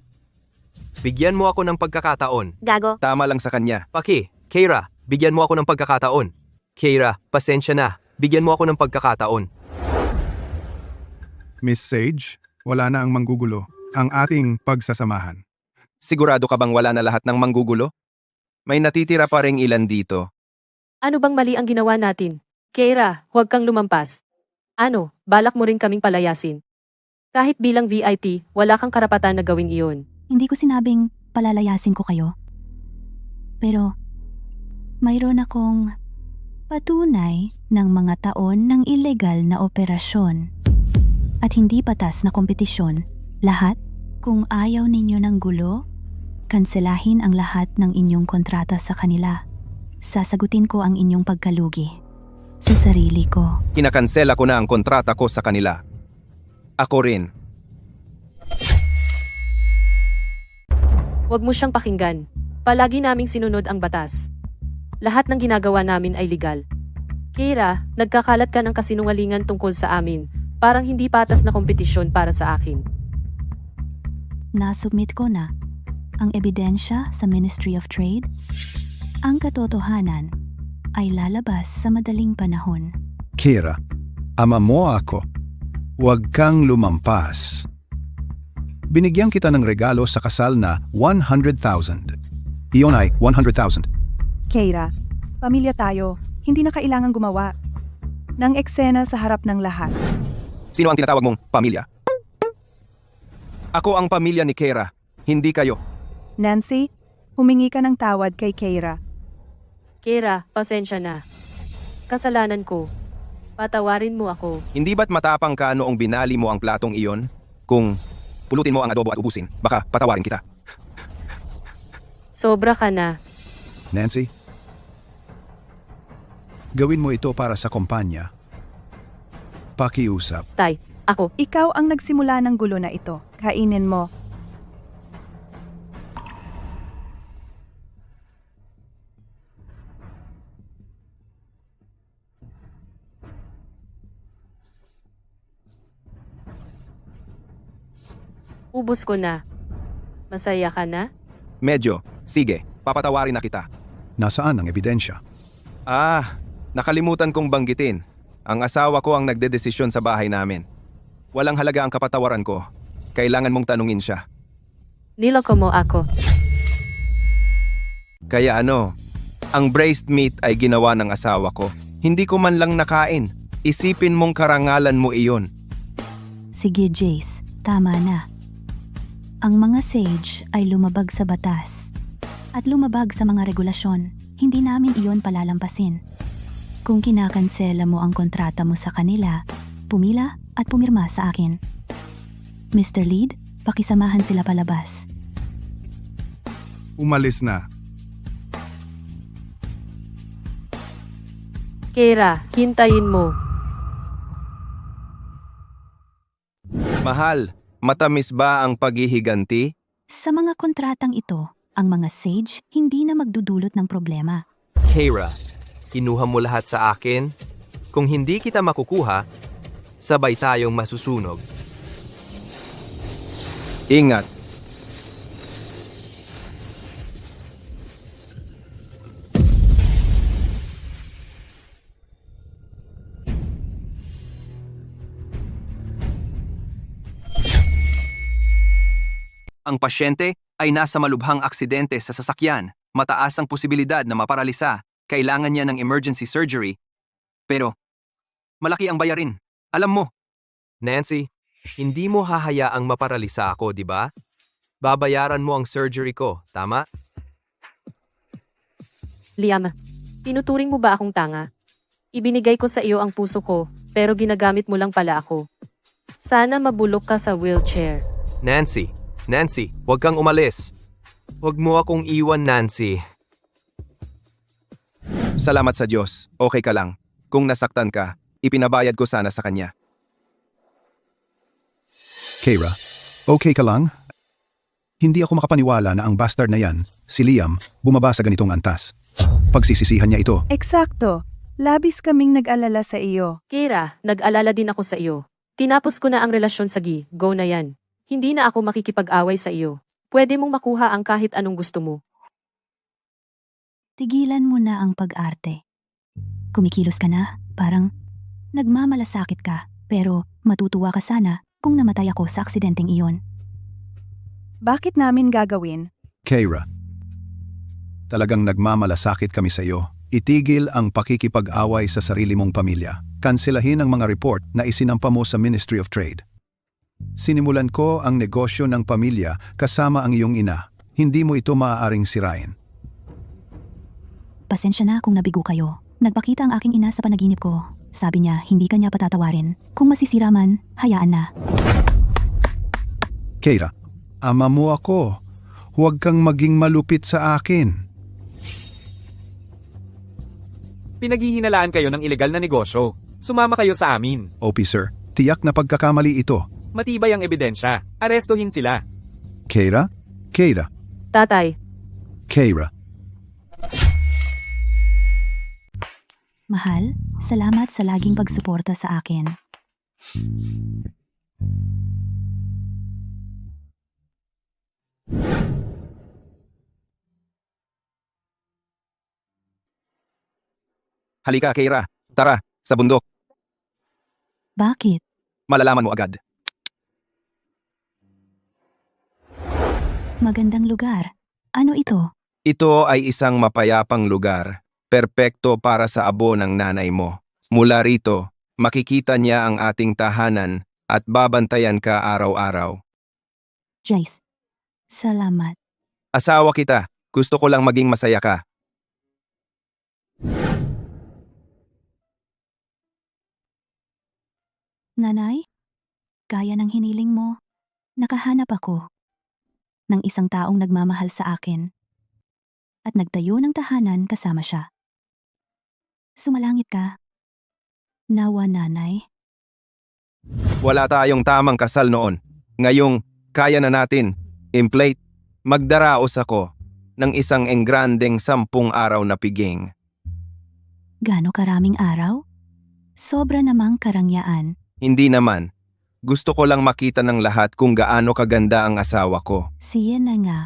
Bigyan mo ako ng pagkakataon. Gago. Tama lang sa kanya. Keira, bigyan mo ako ng pagkakataon. Keira, pasensya na. Bigyan mo ako ng pagkakataon. Miss Sage, wala na ang manggugulo. Ang ating pagsasamahan. Sigurado ka bang wala na lahat ng manggugulo? May natitira pa ring ilan dito. Ano bang mali ang ginawa natin? Keira, huwag kang lumampas. Ano, balak mo rin kaming palayasin. Kahit bilang VIP, wala kang karapatan na gawin iyon. Hindi ko sinabing palalayasin ko kayo. Pero, mayroon akong patunay ng mga taon ng ilegal na operasyon at hindi patas na kompetisyon. Lahat Kung ayaw ninyo ng gulo, kanselahin ang lahat ng inyong kontrata sa kanila. Sasagutin ko ang inyong pagkalugi. Sa sarili ko. Kinakansela ko na ang kontrata ko sa kanila. Ako rin. Huwag mo siyang pakinggan. Palagi naming sinunod ang batas. Lahat ng ginagawa namin ay legal. Keira, nagkakalat ka ng kasinungalingan tungkol sa amin. Parang hindi patas na kompetisyon para sa akin. Nasubmit ko na ang ebidensya sa Ministry of Trade. Ang katotohanan ay lalabas sa madaling panahon. Keira, ama mo ako. Huwag kang lumampas. Binigyan kita ng regalo sa kasal na 100,000. Iyon ay 100,000. Keira, pamilya tayo. Hindi na kailangan gumawa ng eksena sa harap ng lahat. Sino ang tinatawag mong pamilya? Ako ang pamilya ni Keira, hindi kayo. Nancy, humingi ka ng tawad kay Keira. Keira, pasensya na. Kasalanan ko. Patawarin mo ako. Hindi ba't matapang ka noong binali mo ang platong iyon? Kung pulutin mo ang adobo at ubusin, baka patawarin kita. Sobra ka na. Nancy, gawin mo ito para sa kumpanya. Pakiusap. Tay, ako. Ikaw ang nagsimula ng gulo na ito. Kainin mo. Ubus ko na. Masaya ka na? Medyo. Sige, papatawarin na kita. Nasaan ang ebidensya? Nakalimutan kong banggitin. Ang asawa ko ang nagdedesisyon sa bahay namin. Walang halaga ang kapatawaran ko. Kailangan mong tanungin siya. Niloko mo ako. Kaya ang braised meat ay ginawa ng asawa ko. Hindi ko man lang nakain. Isipin mong karangalan mo iyon. Sige, Jace. Tama na. Ang mga sage ay lumabag sa batas at lumabag sa mga regulasyon. Hindi namin iyon palalampasin. Kung kinakansela mo ang kontrata mo sa kanila, pumila at pumirma sa akin. Mr. Lead, pakisamahan sila palabas. Umalis na. Keira, hintayin mo. Mahal, matamis ba ang paghihiganti? Sa mga kontratang ito, ang mga sage hindi na magdudulot ng problema. Keira, kinuha mo lahat sa akin? Kung hindi kita makukuha, sabay tayong masusunog. Ingat. Ang pasyente ay nasa malubhang aksidente sa sasakyan. Mataas ang posibilidad na maparalisa. Kailangan niya ng emergency surgery. Pero, malaki ang bayarin. Alam mo. Nancy, hindi mo hahayaang maparalisa ako, di ba? Babayaran mo ang surgery ko, tama? Liam, tinuturing mo ba akong tanga? Ibinigay ko sa iyo ang puso ko, pero ginagamit mo lang pala ako. Sana mabulok ka sa wheelchair. Nancy, huwag kang umalis. Huwag mo akong iwan, Nancy. Salamat sa Diyos. Okay ka lang. Kung nasaktan ka, ipinabayad ko sana sa kanya. Keira, okay ka lang? Hindi ako makapaniwala na ang bastard na yan, si Liam, bumaba sa ganitong antas. Pagsisisihan niya ito. Eksakto. Labis kaming nag-alala sa iyo. Keira, nag-alala din ako sa iyo. Tinapos ko na ang relasyon sa Go na yan. Hindi na ako makikipag-away sa iyo. Pwede mong makuha ang kahit anong gusto mo. Tigilan mo na ang pag-arte. Kumikilos ka na, parang nagmamalasakit ka, pero matutuwa ka sana kung namatay ako sa aksidenteng iyon. Bakit namin gagawin? Keira, talagang nagmamalasakit kami sa iyo. Itigil ang pakikipag-away sa sarili mong pamilya. Kanselahin ang mga report na isinampa mo sa Ministry of Trade. Sinimulan ko ang negosyo ng pamilya kasama ang iyong ina. Hindi mo ito maaaring sirain. Pasensya na kung nabigo kayo. Nagpakita ang aking ina sa panaginip ko. Sabi niya, hindi kanya patatawarin. Kung masisira man, hayaan na. Keira, Ama mo ako. Huwag kang maging malupit sa akin. Pinaghihinalaan kayo ng ilegal na negosyo. Sumama kayo sa amin. Officer, tiyak na pagkakamali ito. Matibay ang ebidensya. Arestuhin sila. Keira? Keira? Tatay, Keira? Mahal, salamat sa laging pagsuporta sa akin. Halika, Keira. Tara, sa bundok. Bakit? Malalaman mo agad. Magandang lugar. Ano ito? Ito ay isang mapayapang lugar. Perpekto para sa abo ng nanay mo. Mula rito, makikita niya ang ating tahanan at babantayan ka araw-araw. Jace, salamat. Asawa kita. Gusto ko lang maging masaya ka. Nanay, kaya ng hiniling mo. Nakahanap ako ng isang taong nagmamahal sa akin at nagtayo ng tahanan kasama siya. Sumalangit ka. Nawa, nanay. Wala tayong tamang kasal noon. Ngayong kaya na natin. Implate, magdaraos ako ng isang engrandeng 10 araw na piging. Gaano karaming araw? Sobra namang karangyaan. Hindi naman. Gusto ko lang makita ng lahat kung gaano kaganda ang asawa ko. Siya na nga.